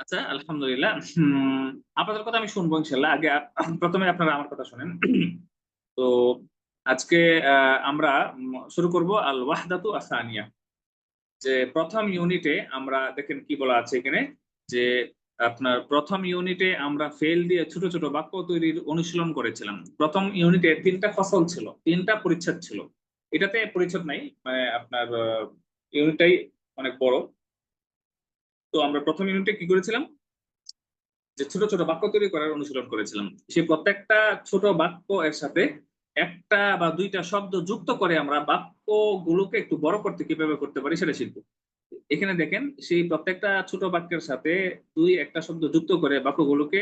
আচ্ছা, আলহামদুলিল্লাহ। আপনাদের কথা আমি শুনবো ইনশাল্লাহ। আগে প্রথমে আপনারা আমার কথা শোনেন। তো আজকে আমরা শুরু করব আল ওয়াহদাতু আসানিয়া। যে প্রথম ইউনিটে আমরা দেখেন কি বলা আছে এখানে, যে আপনার প্রথম ইউনিটে আমরা ফেল দিয়ে ছোট ছোট বাক্য তৈরির অনুশীলন করেছিলাম। প্রথম ইউনিটে ৩টা ফসল ছিল, ৩টা পরিচ্ছেদ ছিল। এটাতে পরিচ্ছেদ নাই, মানে আপনার ইউনিটটাই অনেক বড়। তো আমরা প্রথম ইউনিটে কি করেছিলাম, যে ছোট ছোট বাক্য তৈরি করার অনুশীলন করেছিলাম। সেই প্রত্যেকটা ছোট বাক্য এর সাথে একটা বা দুইটা শব্দ যুক্ত করে আমরা বাক্যগুলোকে একটু বড় করতে কিভাবে করতে পারি সেটা শিখবো। এখানে দেখেন, সেই প্রত্যেকটা ছোট বাক্যের সাথে দুই একটা শব্দ যুক্ত করে বাক্যগুলোকে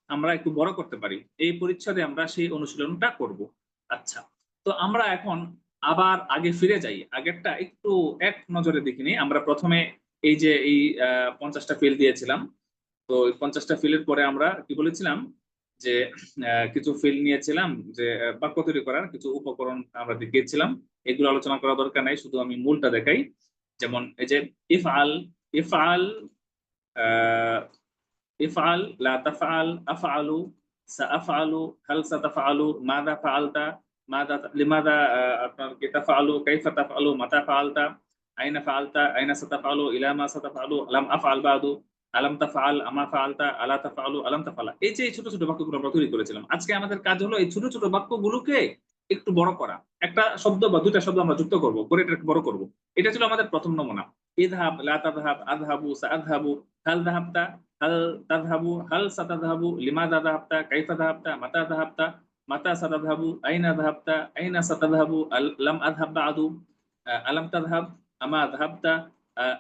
আমরা একটু বড় করতে পারি। এই পরিচ্ছদে আমরা সেই অনুশীলনটা করব। আচ্ছা, তো আমরা এখন আবার আগে ফিরে যাই। আগেরটা একটু এক নজরে দেখিনি। আমরা প্রথমে এই যে এই 50টা ফেল দিয়েছিলাম। তো ওই 50টা ফিলের পরে আমরা কি বলেছিলাম, যে কিছু ফিল নিয়েছিলাম, যে বাক্য তৈরি করার কিছু উপকরণ আমরা দেখিয়েছিলাম। এগুলো আলোচনা করা দরকার নাই, শুধু আমি মূলটা দেখাই। যেমন এই যে ইফআল, ইফআল, আহ, ইফআল, লা তাফআল, আফআলু, সাআফআলু, হাল সাতাফআলু, মাযা ফাআলতা, মাযা লিমাযা, আপনার কি তাফআলু, কাইফা তাফআলু, মাতা ফাআলতা, আইনা ফাআলতা, আইনা সাতাফআলু, ইলা মা সাতাফআলু, লাম আফআল বাদু, আলাম তাফআল, আমা ফাআলতা, আলা তাফআলু, আলাম তাফআলা। এই যে এই ছোট ছোট বাক্যগুলো আমরা তৈরি করেছিলাম। আজকে আমাদের কাজ হলো এই ছোট ছোট বাক্যগুলোকে একটু বড় করা। একটা শব্দ বা দুইটা শব্দ আমরা যুক্ত করব, করে এটাকে বড় করব। এটা ছিল আমাদের প্রথম নমুনা। ইযহাব, লা তাযহাব, আযহাবু, সাআযহাবু, হাল যাহাবতা, হাল তাযহাবু, হাল সাতাযহাবু, লিমাযা যাহাবতা, কাইফা যাহাবতা, মাতা যাহাবতা, মাতা সাতাযহাবু, আইনা যাহাবতা, আইনা সাতাযহাবু, লাম আযহাব বা'দু, আলাম তাযহাব, আমা যাহাবতা,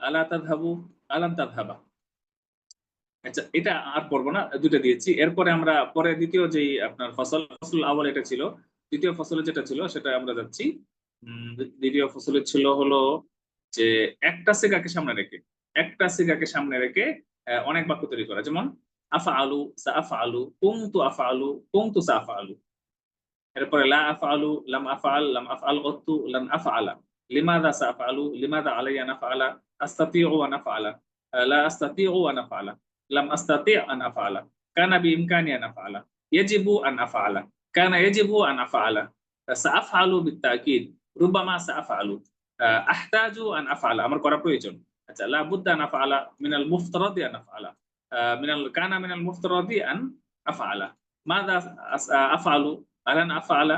আলা তাযহাবু, আলাম তাযহাবা। আচ্ছা, এটা আর পড়বো না, দুটো দিয়েছি। এরপরে আমরা পরে দ্বিতীয় যেই আপনার ফসল আউয়াল এটা ছিল। দ্বিতীয় ফসলে যেটা ছিল সেটা আমরা যাচ্ছি। দ্বিতীয় ফসলে ছিল হলো যে একটা সিগাকে সামনে রেখে, একটা সিগাকে সামনে রেখে অনেক বাক্য তৈরি করা। যেমন আফা আলু, সা আফা আলু, কুমতু আফা আলু, কুমতু সা আফা আলু। এরপরে লা আফা আলু, লাম আফা আল, লাম আফ আল গত্তু, লাম আফা আলা। লিমাদা সা আফা আলু, লিমাদা আলাইয়া নাফা আলা, আস্তাতিউ ওয়া নাফা আলা, লা আস্তাতিউ ওয়া নাফা আলা, লাম আস্তাতি আন আফা আলা, কানা বিইমকানি আন আফা আলা, ইয়াজিবু আন আফা আলা, কানা ইয়াজিবু আন আফা আলা, সাআফআলু বিত্তাকিদ, রুবামা সাআফআলু, আহতাজু আন আফআলা, আমার করা প্রয়োজন। আচ্ছা, লা বুদ্দা আন আফআলা, মিনাল মুফতারাদি আন আফআলা, মিনাল মুফতারাদি আন আফআলা, মাযা আফআলু, আলান আফআলা,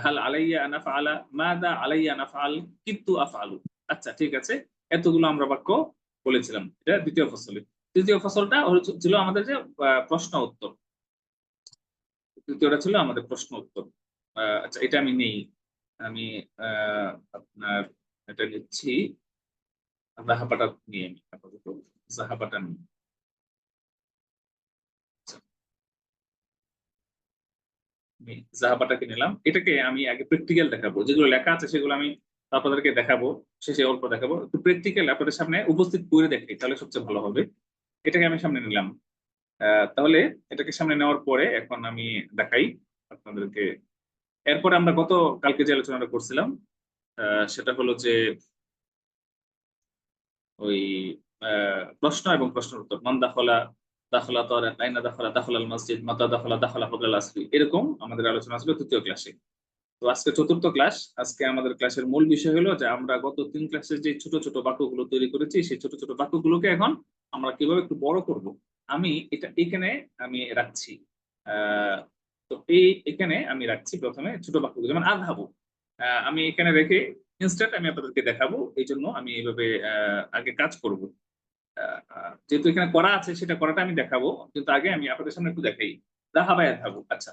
হাল আলাইয়া আন আফআলা, মাযা আলাইয়া আন আফআল, কিত্তু আফআলু। আচ্ছা, ঠিক আছে। এতগুলো আমরা বাক্য বলেছিলাম। এটা দ্বিতীয় ফসলে। তৃতীয় ফসলটা ছিল আমাদের যে প্রশ্ন উত্তর। তৃতীয়টা ছিল আমাদের প্রশ্ন উত্তর। আচ্ছা, এটা আমি নেই। আমি আপনার এটা নিচ্ছি। জাহাপাটা নিয়ে আমি আপাতত জাহাপাটা নিই। আচ্ছা, আমি জাহাপাটাকে নিলাম। এটাকে আমি আগে প্র্যাকটিক্যাল দেখাবো, যেগুলো লেখা আছে সেগুলো আমি আপনাদেরকে দেখাবো, শেষে অল্প দেখাবো। একটু প্র্যাকটিক্যাল আপনাদের সামনে উপস্থিত করে দেখাই, তাহলে সবচেয়ে ভালো হবে। এটাকে আমি সামনে নিলাম। তাহলে এটাকে সামনে নেওয়ার পরে এখন আমি দেখাই আপনাদেরকে। এরপরে আমরা গত কালকে যে আলোচনাটা করছিলাম, সেটা হলো যে ওই প্রশ্ন এবং প্রশ্নের উত্তর। মান দাখলা, দাখলা তারিক, আইনা দাখলা, দাখলাল মসজিদ, মাতা দাখলা, দাখলা ক্বাবলাল আসরি। এরকম আমাদের আলোচনা ছিল তৃতীয় ক্লাসে। তো আজকে চতুর্থ ক্লাস। আজকে আমাদের ক্লাসের মূল বিষয় হলো যে আমরা গত 3 ক্লাসের যে ছোট ছোট বাক্যগুলো তৈরি করেছি, সেই ছোট ছোট বাক্যগুলোকে এখন আমরা কিভাবে একটু বড় করব। আমি এটা এখানে আমি রাখছি। আহ তো এখানে আমি রাখছি প্রথমে ছোট বাক্যগুলো, যেমন আযহাবু। আমি এখানে রেখে ইনস্ট্যান্ট আমি আপনাদেরকে দেখাবো, এই জন্য আমি এইভাবে আগে কাজ করব। যেহেতু এখানে করা আছে সেটা করাটা আমি দেখাবো, কিন্তু আগে আমি আপনাদের সামনে একটু দেখাই। যাহাবা ইয়াযহাবু। আচ্ছা,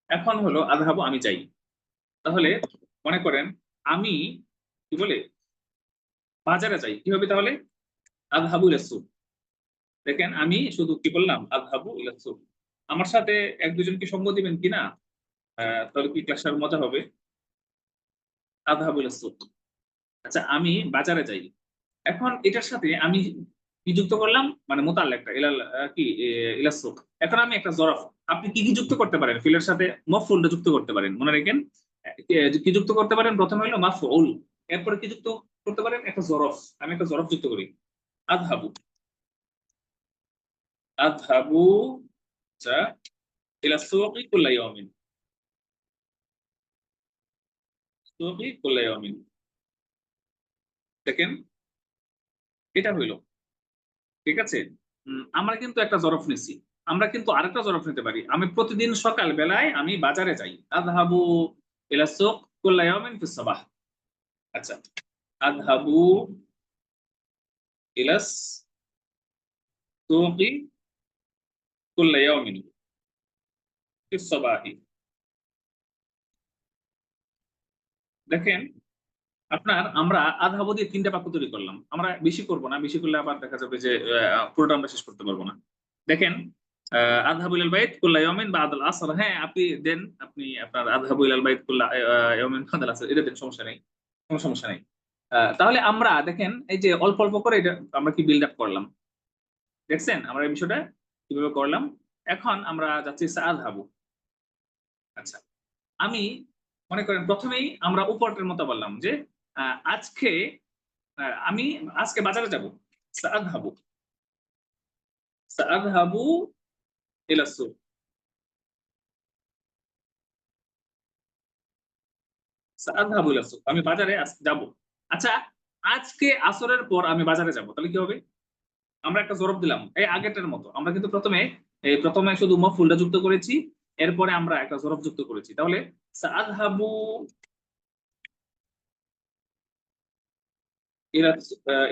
এখন হলো আযহাবু, আমি যাই। তাহলে মনে করেন আমি কি বলে বাজারে যাই, কি হবে তাহলে? আযহাবু ইলাস সুক। দেখেন, আমি শুধু কি বললাম, আযহাবু ইলাস সুক। আমার সাথে এক দুজনকে সঙ্গ দিবেন কিনা? তাহলে কি ক্লাসটা আরো মজা হবে। আযহাবু ইলাস সুক। আচ্ছা, আমি বাজারে যাই। এখন এটার সাথে আমি কি যুক্ত করলাম, মানে মোতাল্লা একটা ইলাল কি ইলাস সুক। এখন আমি একটা জরফ। আপনি কি কি যুক্ত করতে পারেন? ফিলের সাথে মফউলটা যুক্ত করতে পারেন, মনে রাখেন। কি যুক্ত করতে পারেন? প্রথমে হলো মাফউল। এরপরে কি যুক্ত করতে পারেন? একটা জরফ। আমি একটা জরফ যুক্ত করি, আযহাবু। আযহাবু আচ্ছা ইলা সুকি কুল্লা ইয়াউমিন, সুকি কুল্লা ইয়াউমিন। দেখেন এটা হইলো, ঠিক আছে। আমরা কিন্তু একটা জরফ নিছি, আমরা কিন্তু আরেকটা জরফ নিতে পারি। আমি প্রতিদিন সকাল বেলায় আমি বাজারে যাই, আযহাবু ইলা সুক কুল্লা ইয়াউমিন ফিস সাবাহ। আচ্ছা, আযহাবু ইলাস সুকি কুল্লা ইয়াউমিন ফিস সাবাহি। দেখেন আমরা আযহাবু দিয়ে ৩ টা বাক্য তৈরি করলাম। আমরা বেশি করব না, বেশি করলে আবার দেখা যাবে যে পুরোটা আমরা শেষ করতে পারব না। দেখেন আযহাবু ইলাল বাইত কুল্লা ইয়াউমিন বা'দাল আসর। হ্যাঁ, আপনি দেন, আপনি আপনার আযহাবু ইলাল বাইত কুল্লা ইয়াউমিন বা'দাল আসর এটা দেন, সমস্যা নেই। কোন সমস্যা নেই। তাহলে আমরা দেখেন এই যে অল্প, অল্প করে এটা আমরা কি বিল্ড আপ করলাম। দেখছেন আমরা এই বিষয়টা কিভাবে করলাম? এখন আমরা যাচ্ছি সাআযহাবু। আচ্ছা, আমি মনে করেন ১ম এই আমরা উপরটার মতো বললাম যে আজকে আমি আজকে বাজারে যাব। সাআযহাবু, সাআযহাবু ইলা সুক। সাআযহাবু ইলা সুক। আমি বাজারে যাব। আচ্ছা, আজকে আসরের পর আমি বাজারে যাব। তাহলে কি হবে? আমরা একটা জরব দিলাম। এই আগেরটার মতো। আমরা কিন্তু ১ম এ শুধু মফউলটা যুক্ত করেছি। এরপরে আমরা একটা জরব যুক্ত করেছি। তাহলে সাআযহাবু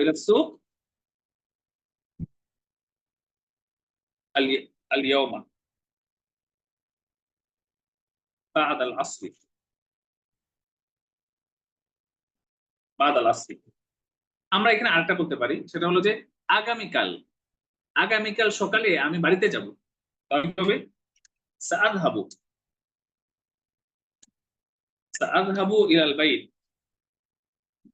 ইলা সুক আল আল ইয়াওমা বা'দা আল আসরি, বা'দা আল আসরি। আমরা এখানে আরেকটা করতে পারি। সেটা হলো যে আগামীকাল, আগামীকাল সকালে আমি বাড়িতে যাব। তাহলে কি হবে? সাআযহাবু, সাআযহাবু ইলাল বাইত।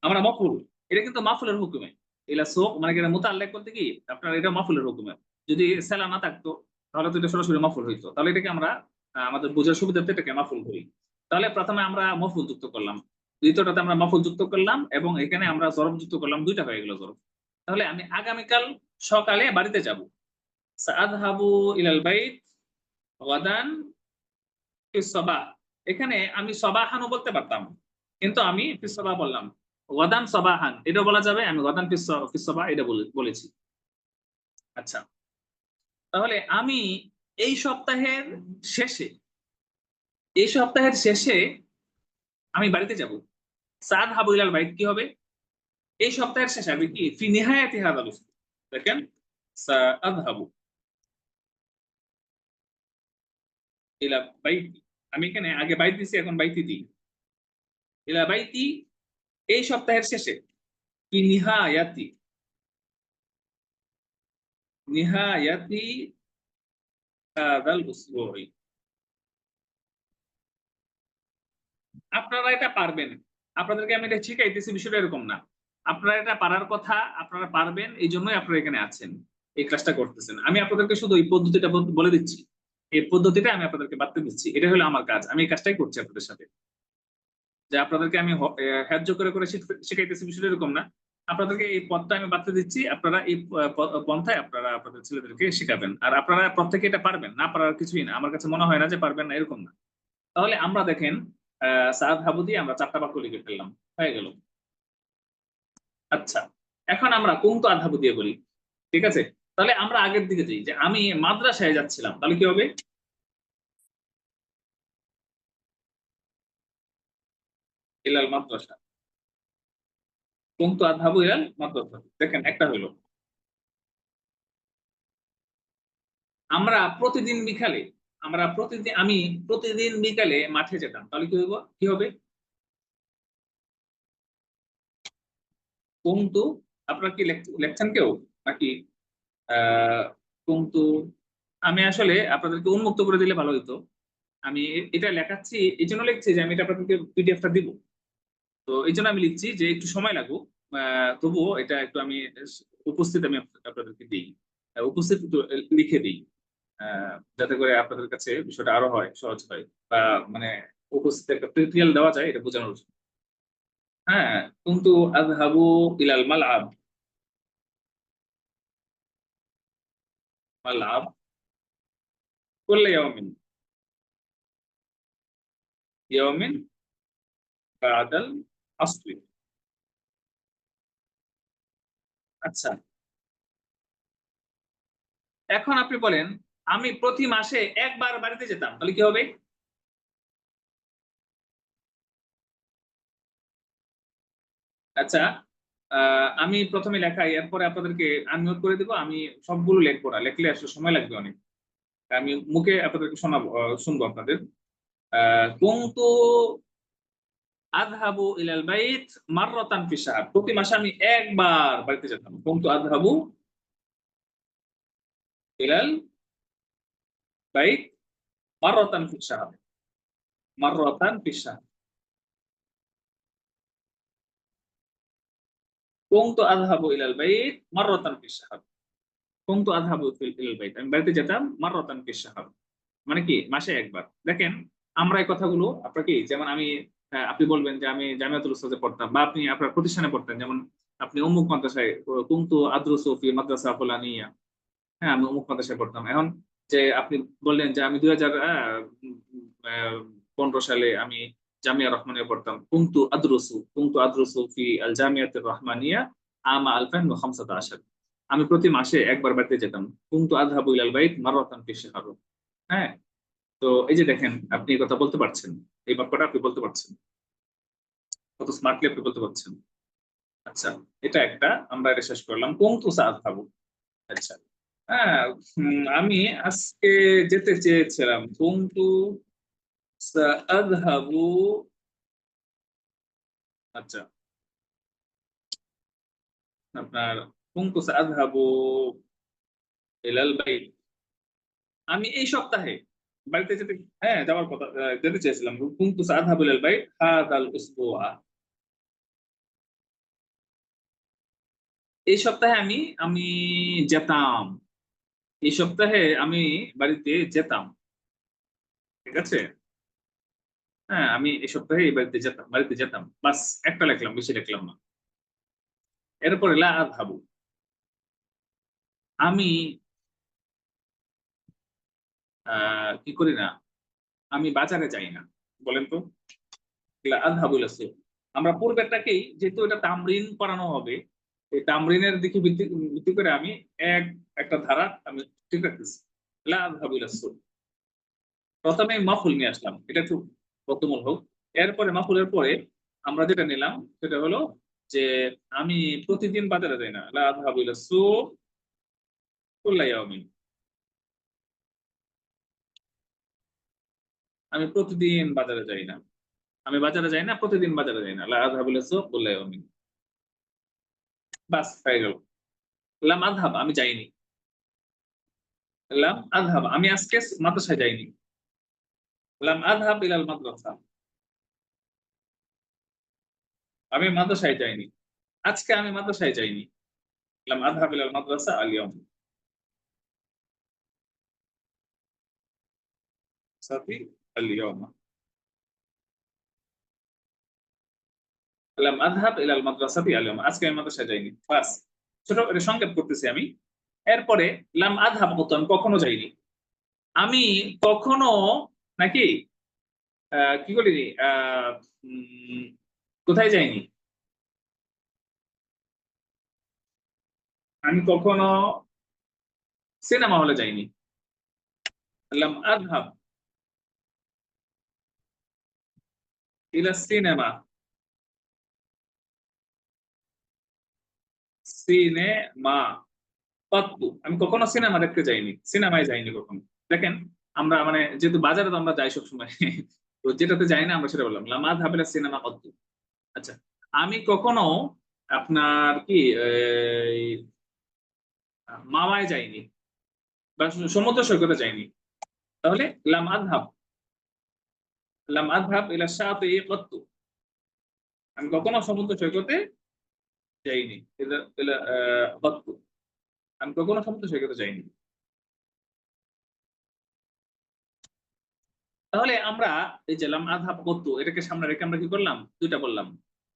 আমরা মাফউল, এটা কিন্তু মাফউলের হুকুমে। ইলা সুক মানে কি, এটা মুতাআল্লিক বলতে কি আপনার এটা মাফউলের হুকুমে। যদি সেলা না থাকতো তাহলে তো এটা সরাসরি মাফউল হইতো। তাহলে এটাকে আমরা আমাদের বোঝার সুবিধার্থে এটাকে মাফউল করি। তাহলে প্রথমে আমরা মাফউল যুক্ত করলাম, দ্বিতীয়টাতে আমরা মাফউল যুক্ত করলাম এবং এখানে আমরা জরফ যুক্ত করলাম, ২ টা হয়ে গেল জরফ। তাহলে আমি আগামীকাল সকালে বাড়িতে যাব। সাআযহাবু ইলাল বাইত গাদান ফিস সাবাহ। এখানে আমি সবাহানও বলতে পারতাম, কিন্তু আমি ফিস সাবাহ বললাম। গাদান সবাহান এটা বলা যাবে, আমি গাদান ফিস সাবাহ এটা বলেছি। আচ্ছা, তাহলে আমি এই সপ্তাহের শেষে, এই সপ্তাহের শেষে আমি বাড়িতে যাব। সাআযহাবু ইলাল বাইত কি হবে? এই সপ্তাহের শেষে আমি কি ফি নিহায়াতি হাযাল উসবুዕ। দেখেন সাআযহাবু ইলা বাইতি, আমি এখানে আগে বাইত দিছি, এখন বাইতি দিই। ইলা বাইতি এই সপ্তাহের শেষে, কি নিহায়াতি, নিহায়াতি হাযাল উসবুঈ। আপনারা এটা পারবেন। আপনাদেরকে আমি এটা শিখাইতেছি, বিষয়টা এরকম না। আপনারা এটা পারার কথা, আপনারা পারবেন, এইজন্যই আপনারা এখানে আছেন। এই ক্লাসটা করতেছেন। আমি আপনাদেরকে শুধু এই পদ্ধতিটা বলে দিচ্ছি। এই পদ্ধতিটা আমি আপনাদেরকে বাতলে দিচ্ছি। এটা হলো আমার কাজ। আমি এই কাজটাই করছি আপনাদের সাথে। যে আপনাদেরকে আমি হেজ্জ করে করে শিখাইতেছি, বিষয়টা এরকম না। আপনাদেরকে এই পথটা আমি বাতলে দিচ্ছি। আপনারা এই পন্থায় আপনারা আপনাদের ছেলেদেরকে শিখাবেন। আর আপনারা প্রত্যেকে এটা পারবেন, না পারার কিছুই না। আমার কাছে মনে হয় না যে পারবেন না, এরকম না। তাহলে আমরা দেখেন সাআযহাবু দিয়ে আমরা ৪ টা বাক্য লিখে ফেললাম, হয়ে গেল। আচ্ছা, এখন আমরা কুনতু আযহাবু দিয়ে বলি, ঠিক আছে। তাহলে আমরা আগের দিকে যাই, যে আমি মাদ্রাসায় যাচ্ছিলাম। তাহলে কি হবে? ইলাল মাদ্রাসা, কুনতু আযহাবু ইলাল মাদ্রাসা। দেখেন একটা হইলো। আমরা প্রতিদিন বিকালে, আমি প্রতিদিন বিকালে মাঠে যেতাম। তাহলে কি হইব, কি হবে? কুনতু, আপনারা কি লেখছেন কেউ নাকি? আহ কুনতু, আমি আসলে আপনাদেরকে উন্মুক্ত করে দিলে ভালো হতো। আমি এটা লেখাচ্ছি, এই জন্য লিখছি যে আমি এটা আপনাদেরকে পিডিএফটা দিব। তো এই জন্য আমি লিখছি যে একটু সময় লাগুক। তবুও এটা একটু আমি উপস্থিত আমি আপনাদেরকে দিই, উপস্থিত একটু লিখে দিই, যাতে করে আপনাদের কাছে বিষয়টা আরো হয়, সহজ হয়, বা মানে উপস্থিত একটা টিউটোরিয়াল দেওয়া যায়, এটা বোঝানোর জন্য। হ্যাঁ, কিন্তু আযহাবু ইলাল মালআব, মালাব কুল্লা ইয়াউমিন, ইয়াউমিন বাদাল আসরি। আচ্ছা, এখন আপনি বলেন আমি প্রতি মাসে একবার বাড়িতে যেতাম, তাহলে কি হবে? আচ্ছা, আমি প্রথমে লেখাই, এরপরে আপনাদেরকে আমি নোট করে দেবো। আমি সবগুলো লিখবো না, লিখলে আসলে সময় লাগবে অনেক। আমি মুখে আপনাদেরকে শোনাবো, শুনবো আপনাদের। কুনতু আযহাবু ইলাল বাইত মাররাতান ফি শাহর, প্রতি মাসে আমি একবার বাড়িতে যেতাম। কুনতু আযহাবু ইলাল বাইত মাররাতান ফি শাহর, মাররাতান ফি শাহর। কুনতু আযহাবু ইলাল বাইত মাররাতান ফি শাহর, কুনতু আযহাবু ইলাল বাইত, আমি বাড়িতে যেতাম মাররাতান ফি শাহর, মানে কি মাসে একবার। দেখেন, আমরা এই কথাগুলো আপনার কি, যেমন আমি আপনি বলবেন যে আমি জামিয়াতুল উস্তাদে পড়তাম, বা আপনি আপনার প্রতিষ্ঠানে পড়তেন, যেমন আপনি অমুক মাদ্রাসায়, কুনতু আদরুসু ফি মাদ্রাসা ফুলানিয়া, হ্যাঁ আমি অমুক মাদ্রাসায় পড়তাম। এখন যে আপনি বললেন যে আমি 2015 সালে আমি জামিয়া রহমানিয়া পড়তাম, কুনতু আদরুসু ফি আল জামিয়াতুর রহমানিয়া আমা আলফান ওয়া খামসাতা আশার, আমি প্রতি মাসে একবার বাড়িতে যেতাম। কুনতু আযহাবু ইলাল বাইত মাররাতান ফি শাহর। হ্যাঁ, তো এই যে দেখেন, আপনি এই কথা বলতে পারছেন, এই বাক্যটা আপনি বলতে পারছেন, কত স্মার্টলি আপনি বলতে পারছেন। আচ্ছা, এটা একটা, আমরা এটা শেষ করলাম। কুনতু সাআযহাবু। আচ্ছা, হ্যাঁ, আমি আজকে যেতে চেয়েছিলাম। কুনতু সাআযহাবু। আচ্ছা, আপনার কুনতু সাআযহাবু ইলাল বাইত, আমি এই সপ্তাহে বাড়িতে যেতে, হ্যাঁ যাওয়ার কথা, যেতে চেয়েছিলাম। কুনতু সাআযহাবু ইলাল বাইত হাযাল উসবুআ, এই সপ্তাহে আমি আমি যেতাম, এই সপ্তাহে আমি বাড়িতে যেতাম। ঠিক আছে, হ্যাঁ আমি এই সপ্তাহে এই বাড়িতে যেতাম, বাস একটা লিখলাম, বেশি লিখলাম না। এরপরে লা আযহাবু, আমি কি করি না, আমি বাজারে যাই না। বলেন তো, লা আযহাবু ইলা সুক। আমরা পূর্বেরটাকেই, যেহেতু এটা তামরিন করানো হবে, এই তামরিনের দিকে ভিত্তি ভিত্তি করে আমি একটা ধারা আমি ঠিক রাখতেছি। লা আযহাবু ইলা সুক, প্রথমে মাফুল নিয়ে আসলাম, এটা একটু বদ্ধমূল হোক। এরপরে মাফুলের পরে আমরা যেটা নিলাম সেটা হলো যে আমি প্রতিদিন বাজারে যাই না, লা আযহাবু ইলা সুক কুল্লা ইয়াউমিন, আমি প্রতিদিন বাজারে যাই না, আমি বাজারে যাই না, প্রতিদিন বাজারে যাই না, লা আযহাবু ইলা সুক কুল্লা ইয়াউমিন। বাস হয়ে গেল। লাম আযহাব, আমি যাইনি। লাম আযহাব, আমি আজকে মাদ্রাসায় যাইনি। লাম আযহাব ইলাল মাদ্রাসা, আমি মাদ্রাসায় যাইনি, আজকে আমি মাদ্রাসায় যাইনি। লাম আযহাব ইলাল মাদ্রাসা আল ইয়াউম, সাফি আল ইয়াউম। লাম আযহাব ইলাল মাদ্রাসাতি আল ইয়াউম, আজকে আমি মাদ্রাসায় যাইনি। বাস, ছোট এটা সংক্ষেপ করতেছি আমি। এরপরে লাম আযহাব মতো, আমি কখনো যাইনি। আমি কখনো, নাকি কি করিনি, কোথায় যাইনি, আমি কখনো সিনেমা হলে যাইনি। লাম আযহাব ইলা সিনেমা, সিনেমা কত্তু, আমি কখনো সিনেমা দেখতে যাইনি, সিনেমায় যাইনি কখনো। দেখেন, আমরা মানে যেহেতু বাজারে তো আমরা যাই সবসময়, তো যেটাতে যাই না আমরা সেটা বললাম, লামা ধাবেলা সিনেমা কত্তু। আচ্ছা, আমি কখনো আপনার কি এই, মাওয়ায় যাইনি, বা সমুদ্র সৈকতে যাইনি। তাহলে লাম আযহাব, লাম আযহাব ইলা শাতি কত্তু, আমি কখনো সমুদ্র সৈকতে যাইনি। ইলা ইলা কত্তু, আমি কখনো সমুদ্র সৈকতে যাইনি। তাহলে আমরা এই যে লাম আযহাব কত্তু, এটাকে সামনে রেখে আমরা কি করলাম, দুইটা বললাম।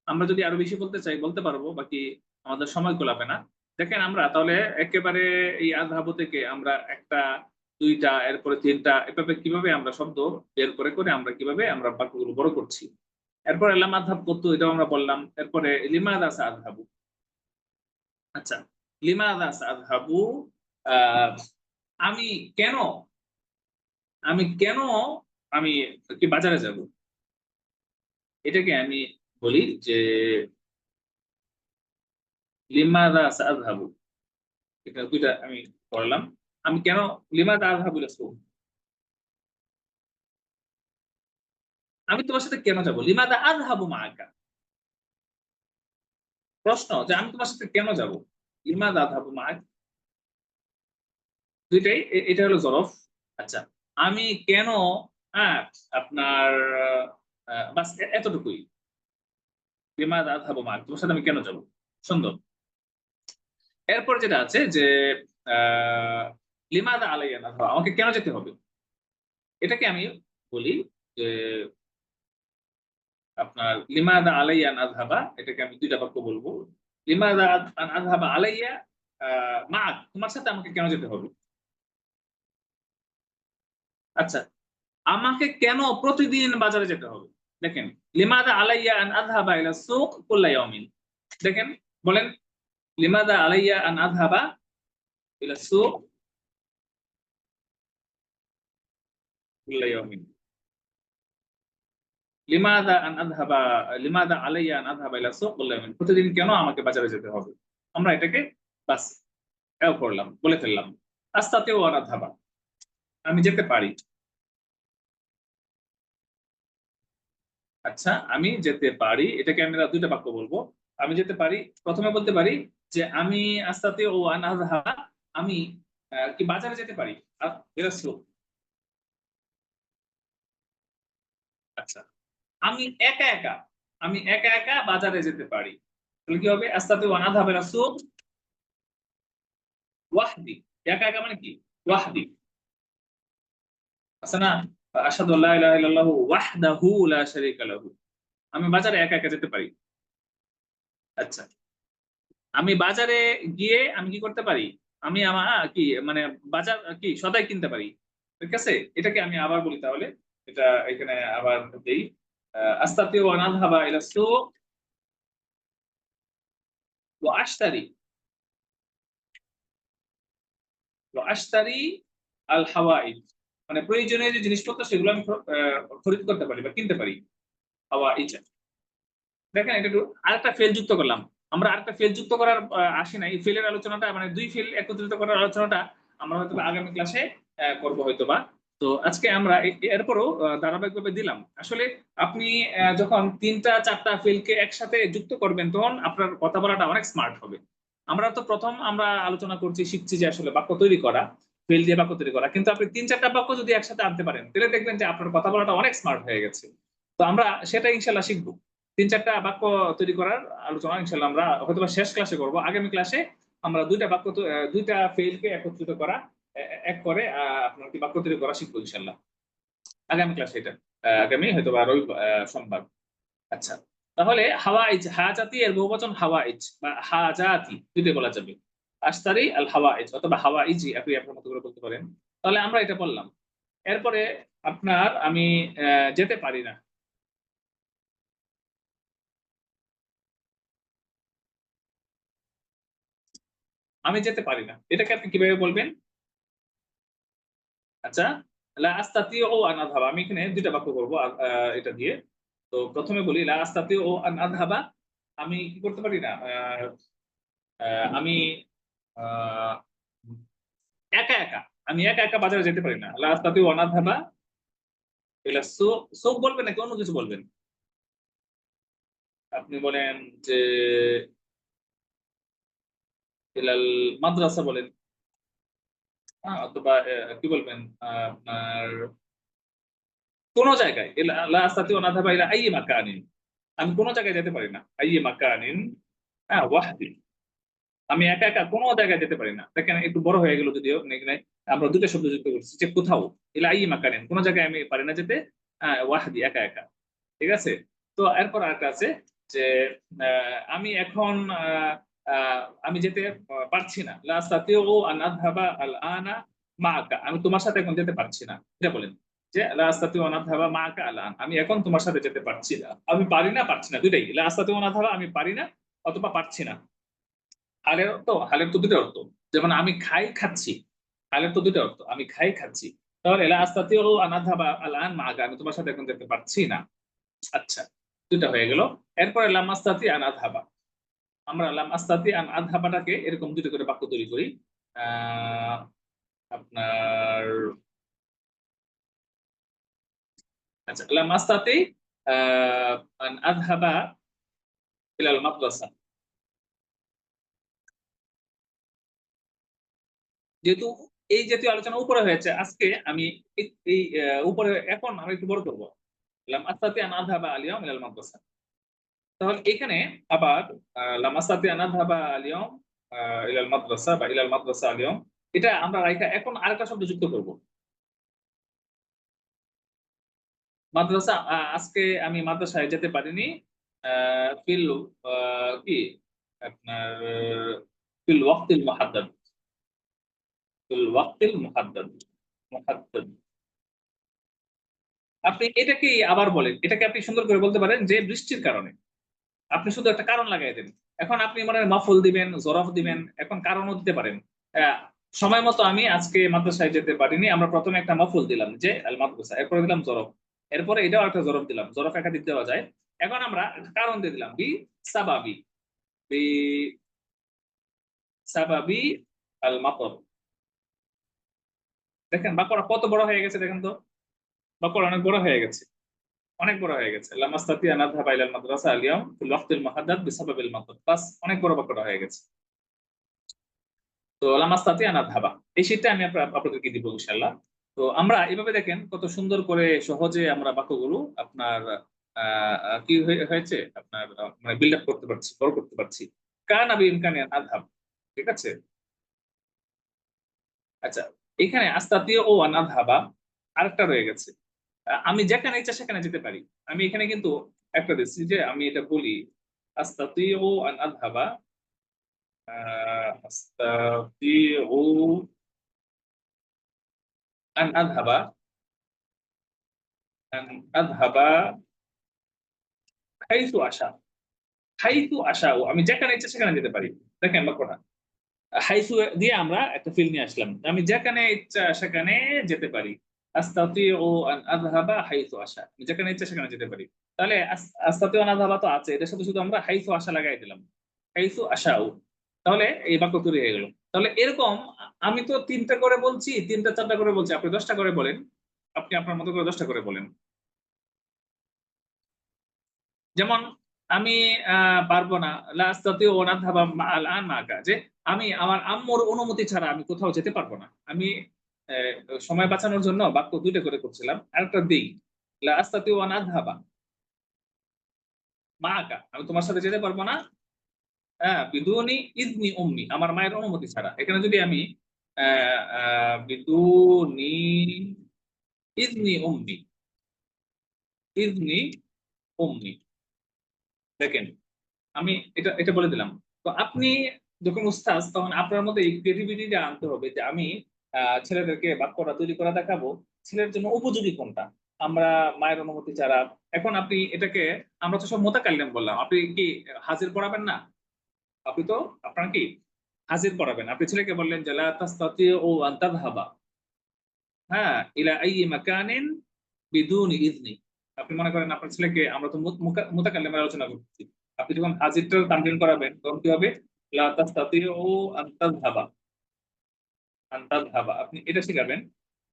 আমরা যদি আরো বেশি বলতে চাই বলতে পারবো, বাকি আমাদের সময় গোলাবে না। দেখেন আমরা তাহলে একেবারে এই আযহাবু থেকে আমরা একটা, দুইটা, এরপরে তিনটা, এভাবে কিভাবে আমরা শব্দ বের করে করে আমরা কিভাবে আমরা বাক্যগুলো বড় করছি। এরপর এলাম আযহাব কত, এটাও আমরা বললাম। এরপরে লিমাযা সাআযহাবু। আচ্ছা, লিমাযা সাআযহাবু, আহ আমি কেন, আমি কেন আমি কি বাজারে যাব, এটাকে আমি বলি যে লিমাযা সাআযহাবু। এটা দুইটা আমি পড়লাম। আমি কেন, লিমাযা আযহাবু ইলা সুক, আমি তোমার সাথে কেন যাব? লিমাযা আযহাবু মাআকা। প্রশ্ন যে আমি তোমার সাথে কেন যাব? লিমাযা আযহাবু মাআক, দুইটাই এটা হলো জরফ। আচ্ছা, আমি কেন, হ্যাঁ, আপনার বাস এতটুকুই। লিমাযা আযহাবু মাআক, তোমার সাথে আমি কেন যাব? সুন্দর। এরপর যেটা আছে যে আ লিমাযা আলাইয়া নাযহাব, আমাকে কেন যেতে হবে? এটাকে আমি বলি যে আপনার লিমাযা আলাইয়া আন আযহাবা, এটাকে আমি ২ টা বাক্য বলব। লিমাযা আন আযহাবা আলাইয়া আ মা'আক, তোমার সাথে আমাকে কেন যেতে হবে? আচ্ছা, আমাকে কেন প্রতিদিন বাজারে যেতে হবে? দেখেন, লিমাযা আলাইয়া আন আযহাবা ইলা সুক কুল্লা ইয়াউমিন। দেখেন, বলেন লিমাযা আলাইয়া আন আযহাবা ইলা সুক কুল্লা ইয়াউমিন। লিমাযা আন আযহাবা, লিমাযা আলাইয়া আন আযহাবা ইলা সুক কুল্লা ইয়াউমিন। প্রতিদিন কেন আমাকে বাজারে যেতে হবে? আমরা এটাকে বাস এও করলাম, বলে ফেললাম। আস্তাতিউ আন আযহাবা, আমি যেতে পারি। আচ্ছা, আমি যেতে পারি, এটাকে আমরা ২ টা বাক্য বলব। আমি যেতে পারি, ১ম এ বলতে পারি যে আমি আস্তাতিউ আন আযহাবা, আমি কি বাজারে যেতে পারি। আ ইলা সুক। আচ্ছা, আমি একা, একা, আমি একা, একা বাজারে যেতে পারি। তাহলে কি হবে? আস্তাতিউ আন আযহাবা ইলা সুক ওয়াহদি। একা, একা মানে কি? ওয়াহদি। আছে না? আশহাদু আল্লা ইলাহা ইল্লাল্লাহু ওয়াহদাহু লা শারীকা লাহু। আমি বাজারে একা, একা যেতে পারি। আচ্ছা। আমি বাজারে গিয়ে আমি কি করতে পারি? আমি কি মানে বাজার কি সদাই কিনতে পারি। ঠিক আছে? এটাকে আমি আবার বলি তাহলে। এটা এখানে আবার দেই। আস্তাতিউ আন আযহাবা ইলা সুক ওয়া আশতারি, ওয়া আশতারি আল হাওয়াইজ। মানে প্রয়োজনীয় যে জিনিসপত্র সেগুলো আমি খরিদ করতে পারি বা কিনতে পারি। হাওয়াইজ। দেখেন এটা একটু আরেকটা ফেল যুক্ত করলাম। আমরা আরেকটা ফেল যুক্ত করার আসি নাই। ফেলের আলোচনাটা মানে ২ ফেল একত্রিত করার আলোচনাটা আমরা হয়তোবা আগামী ক্লাসে করব হয়তোবা। তো আজকে আমরা এরপরও ধারাবাহিকভাবে দিলাম। আসলে আপনি যখন ৩ টা ৪ টা ফেলকে একসাথে যুক্ত করবেন তখন আপনার কথা বলাটা অনেক স্মার্ট হবে। আমরা তো ১ম আমরা আলোচনা করছি, শিখছি যে আসলে বাক্য তৈরি করা, ফেল দিয়ে বাক্য তৈরি করা। কিন্তু আপনি ৩-৪ টা বাক্য যদি একসাথে আনতে পারেন, তাহলে দেখবেন যে আপনার কথা বলাটা অনেক স্মার্ট হয়ে গেছে। তো আমরা সেটা ইনশাআল্লাহ শিখব। ৩-৪ টা বাক্য তৈরি করার আলোচনা ইনশাআল্লাহ আমরা হয়তোবা শেষ ক্লাসে করব। আগামী ক্লাসে আমরা ২ টা বাক্য ২ টা ফেইলকে একত্রিত করা, এক করে আপনার কি বাক্য তৈরি করা শিখব ইনশাআল্লাহ। আগামী ক্লাসে এটা। আগামী হয়তোবা সোমবার। আচ্ছা। তাহলে হাওয়াইজ, হাজাতি এর বহুবচন হাওয়াইজ বা হাজাতি ২ টাই বলা যাবে। আশতারি আল হাওয়াইজ অথবা হাওয়াইজি, আপনি আপনার মতো করে বলতে পারেন। তাহলে আমরা এটা বললাম। এরপরে আপনার আমি যেতে পারি না। আমি যেতে পারি না। এটাকে আপনি কিভাবে বলবেন? আচ্ছা, লা আস্তাতিউ আন আযহাবা। আমি এখানে ২ টা বাক্য করব এটা দিয়ে। তো ১ম এ বলি লা আস্তাতিউ আন আযহাবা, আমি কি করতে পারি না? আ আমি আ একা, একা। আমি একা, একা বাজারে যেতে পারি না। লা আস্তাতিউ আন আযহাবা ইলা সুক। সুক বলবেন নাকি অন্য কিছু বলবেন? আপনি বলেন যে ইলাল মাদ্রাসা বলেন। অথবা কি বলবেন? আপনার কোন জায়গায় লা আস্তাতিউ আন আযহাবা ইলা আইয়ি মাকানিন। আমি কোন জায়গায় যেতে পারি না। আইয়ি মাকানিন ওয়াহদি। আমি একা, একা কোন জায়গায় যেতে পারি না। দেখেন একটু বড় হয়ে গেল যদিও এখানে আমরা ২ টা শব্দ যুক্ত করছি যে কোথাও। ইলা আইয়ি মাকানিন, কোন জায়গায় আমি পারি না যেতে ওয়াহদি, একা, একা। ঠিক আছে? তো এরপর আরেকটা আছে যে আমি এখন আমি যেতে পারছি না, লা আস্তাতিউ আন আযহাবা আল আনা মাআকা, আমি তোমার সাথে এখন যেতে পারছি না, এটা বলেন যে লা আস্তাতিউ আন আযহাবা মাআকা আল আন, আমি এখন তোমার সাথে যেতে পারছি না, আমি পারি না পারছি না দুইটাই, লা আস্তাতিউ আন আযহাবা আমি পারি না অথবা পারছি না। হালের তো দুটো অর্থ, যেমন আমি খাই খাচ্ছি, হালের তো দুটো অর্থ, আমি খাই খাচ্ছি। তাহলে লা আস্তাতিউ আন আযহাবা আল আন মাআকা, আমি তোমার সাথে এখন যেতে পারছি না। আচ্ছা, দুটা হয়ে গেল। এরপরে লাম আস্তাতি আন আযহাবা, আমরা লাম আস্তাতি আন আযহাবাটাকে এরকম দুটো করে বাক্য তৈরি করি। আহ, আপনার আচ্ছা, লাম আস্তাতি আন আযহাবা ইলাল মাদ্রাসা, যেহেতু এই জাতীয় আলোচনা উপরে হয়েছে, আজকে আমি এই উপরে এখন আমরা একটু বড় করবো, লাম আস্তাতি আন আযহাবা আল ইয়াউম ইলাল মাদ্রাসা। তাহলে এখানে আবার লাম আস্তাতি আন আযহাবা আল ইয়াউম ইলাল মাদ্রাসা বা ইলাল মাদ্রাসা আল ইয়াউম, এটা আমরা রাইখা এখন আরেকটা শব্দ যুক্ত করব। মাদ্রাসা, আজকে আমি মাদ্রাসায় যেতে পারিনি। ফিল কি আপনার ফিল ওয়াক্তিল মুহাদ্দাদ, ফিল ওয়াক্তিল মুহাদ্দাদ, মুহাদ্দাদ। আপনি এটাকে আবার বলেন, এটাকে আপনি সুন্দর করে বলতে পারেন যে বৃষ্টির কারণে, আপনি শুধু একটা কারণ লাগাই দেন। এখন আপনি মনে হয় মাফুল দিবেন, জরফ দিবেন, এখন কারণও দিতে পারেন। আহ, সময় মতো আমি আজকে মাদ্রাসায় যেতে পারিনি, আমরা প্রথমে একটা মাফুল দিলাম যে আল মাদ্রাসা, এরপরে দিলাম জরফ, এরপরে এটাও একটা জরফ দিলাম, জরফ একাধিক দেওয়া যায়। এখন আমরা একটা কারণ দিয়ে দিলাম বি সাবাবি, বি সাবাবি আল মাতর। দেখেন বাক্যটা কত বড় হয়ে গেছে, দেখেন তো বাক্যটা অনেক বড় হয়ে গেছে, অনেক বড় হয়ে গেছে। লামাস্তাতি আনাযহাবা ইলাল মাদ্রাসা আল ইয়াউম ফিল ওয়াক্তিল মুহাদ্দাদ বিসাবাবিল মাতর, বাস অনেক বড় বাক্যটা হয়ে গেছে। তো লামাস্তাতি আনাযহাবা, এই শীটটা আমি আপনাদেরকে দিব ইনশাআল্লাহ। তো আমরা এভাবে দেখেন কত সুন্দর করে সহজে আমরা বাক্যগুলো আপনার কি হয়েছে আপনার মানে বিল্ড আপ করতে পারছি, বড় করতে পারছি। কান আবি ইমকানি আযহাব, ঠিক আছে। আচ্ছা, এখানে আস্তাতি ও আনাযহাবা আরেকটা রয়ে গেছে, আমি যেখানে ইচ্ছা সেখানে যেতে পারি। আমি এখানে কিন্তু একটা দিচ্ছি যে আমি এটা বলি আস্তাতিউ আন আযহাবা, আস্তাতিউ আন আযহাবা, আন আযহাবা হাইসু আশা, হাইসু আশাও, আমি যেখানে ইচ্ছা সেখানে যেতে পারি। দেখেন বাক্যটা হাইসু দিয়ে আমরা একটা ফিল নিয়ে আসলাম, আমি যেখানে ইচ্ছা সেখানে যেতে পারি। আস্তাতিউ আন আযহাবা হাইসু আশা, আমি যেখানে ইচ্ছা সেখানে যেতে পারি। তাহলে আস্তাতিউ আন আযহাবা তো আছে, এটার সাথে শুধু আমরা হাইসু আশা লাগাই দিলাম, হাইসু আশাও। তাহলে এই বাক্য তৈরি হয়ে গেল। তাহলে এরকম আমি তো তিনটা করে বলছি, তিনটা চারটা করে বলছি, আপনি 10টা করে বলেন, আপনি আপনার মতো করে 10টা করে বলেন। যেমন আমি পারবো না, লা আস্তাতিউ আন আযহাবা আল আন মাআকা, যে আমি আমার আম্মুর অনুমতি ছাড়া আমি কোথাও যেতে পারবো না। আমি সময় বাঁচানোর জন্য বাক্য দুইটা করে করছিলাম, আরেকটা দিই, লা আস্তাতিউ আন আযহাবা মাআকা, আমি তোমার সাথে যেতে পারবো না, হ্যাঁ, বিদুনি ইজনি উম্মি, আমার মায়ের অনুমতি ছাড়া। এখানে যদি আমি বিদুনি ইজনি উম্মি, ইজনি উম্মি, দেখেন আমি এটা এটা বলে দিলাম। তো আপনি যখন উস্তাদ, তখন আপনার মধ্যে এই ক্রিয়েটিভিটিটা আনতে হবে যে আমি ছেলেদেরকে বাক্যটা তৈরি করে দেখাবো, ছেলের জন্য উপযোগী কোনটা। আমরা মায়ের অনুমতি ছাড়া, এখন আপনি এটাকে, আমরা তো সব মোতাকাল্লিম বললাম, আপনি কি হাজির পড়াবেন না? আপনি তো আপনার কি হাজির পড়াবেন, আপনি ছেলেকে বললেন যে লা তাস্তাতিউ আন তাযহাবা, হ্যাঁ, ইলা আইয়ি মাকানিন বিদুনি ইযনি। আপনি মনে করেন আপনার ছেলেকে, আমরা তো মুতাকাল্লিমের আলোচনা করতেছি, আপনি যখন হাজিরটা তামরিন করাবেন তখন কি হবে, লা তাস্তাতিউ আন তাযহাবা, আন তাযহাবা, আপনি এটা শিখাবেন,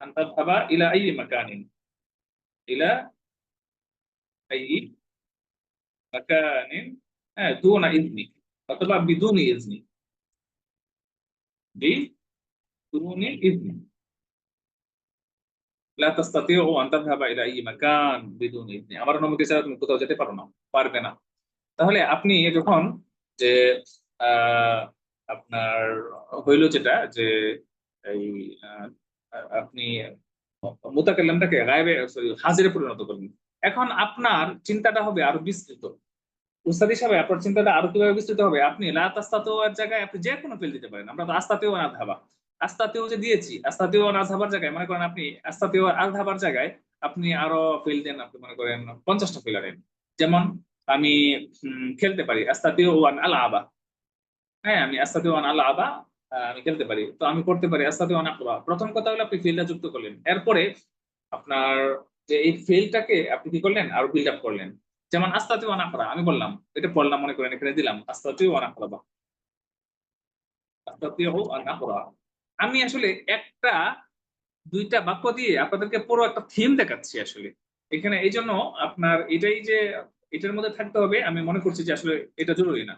আন তাযহাবা ইলা আইয়ি মাকানিন, ইলা আইয়ি মাকানিন, হ্যাঁ, দুনা ইযনি অথবা বিদুনি ইযনি, বিদুনি ইযনি, লা তাস্তাতিউ আন তাযহাবা ইলা আইয়ি মাকান বিদুনি ইযনি, আমার অনুমতি ছাড়া তুমি কোথাও যেতে পারো না, পারবে না। তাহলে আপনি যখন যে আহ, আপনার হইলো যেটা যে এই আহ, আপনি মুতাকাল্লিমটাকে গায়েবে সরি হাজিরে পরিণত করবেন, এখন আপনার চিন্তাটা হবে আরো বিস্তৃত। উস্তাদ হিসাবে আপনার চিন্তাটা আরো কিভাবে বিস্তৃত হবে, আপনি লা তাস্তাতিউ এর জায়গায় আপনি যে কোনো ফিল দিতে পারেন। আমরা তো আস্তাতিউ ওয়া আযহাবা, আস্তাতিউ যে দিয়েছি, আস্তাতিউ ওয়া আযহাবার জায়গায় মনে করেন আপনি আস্তাতিউ ওয়া আযহাবার জায়গায় আপনি আরো ফিল দেন, আপনি মনে করেন 50টা ফিল আনেন। যেমন আমি খেলতে পারি আস্তাতিউ ওয়ান আলআবা। হ্যাঁ, আমি আস্তাতিউ ওয়ান আলআবা, আমি খেলতে পারি, তো আমি করতে পারি আস্তাতিউ ওয়ান আকরা। প্রথম কথা হলো আপনি ফিলটা যুক্ত করলেন, এরপরে আপনার যে এই ফিলটাকে আপনি কি করলেন আরো বিল্ড আপ করলেন। যেমন আস্তাতিউ ওয়ান আকরা আমি বললাম, এটা পড়লাম, মনে করেন এখানে দিলাম আস্তাতিউ ওয়ান আকরা, আস্তাতিউ ওয়ান আকরা। আমি আসলে একটা দুইটা বাক্য দিয়ে আপনাদেরকে পুরো একটা থিম দেখাচ্ছি আসলে এখানে। এই জন্য আপনার এটাই যে এটার মধ্যে থাকতে হবে আমি মনে করছি যে আসলে এটা জরুরি না।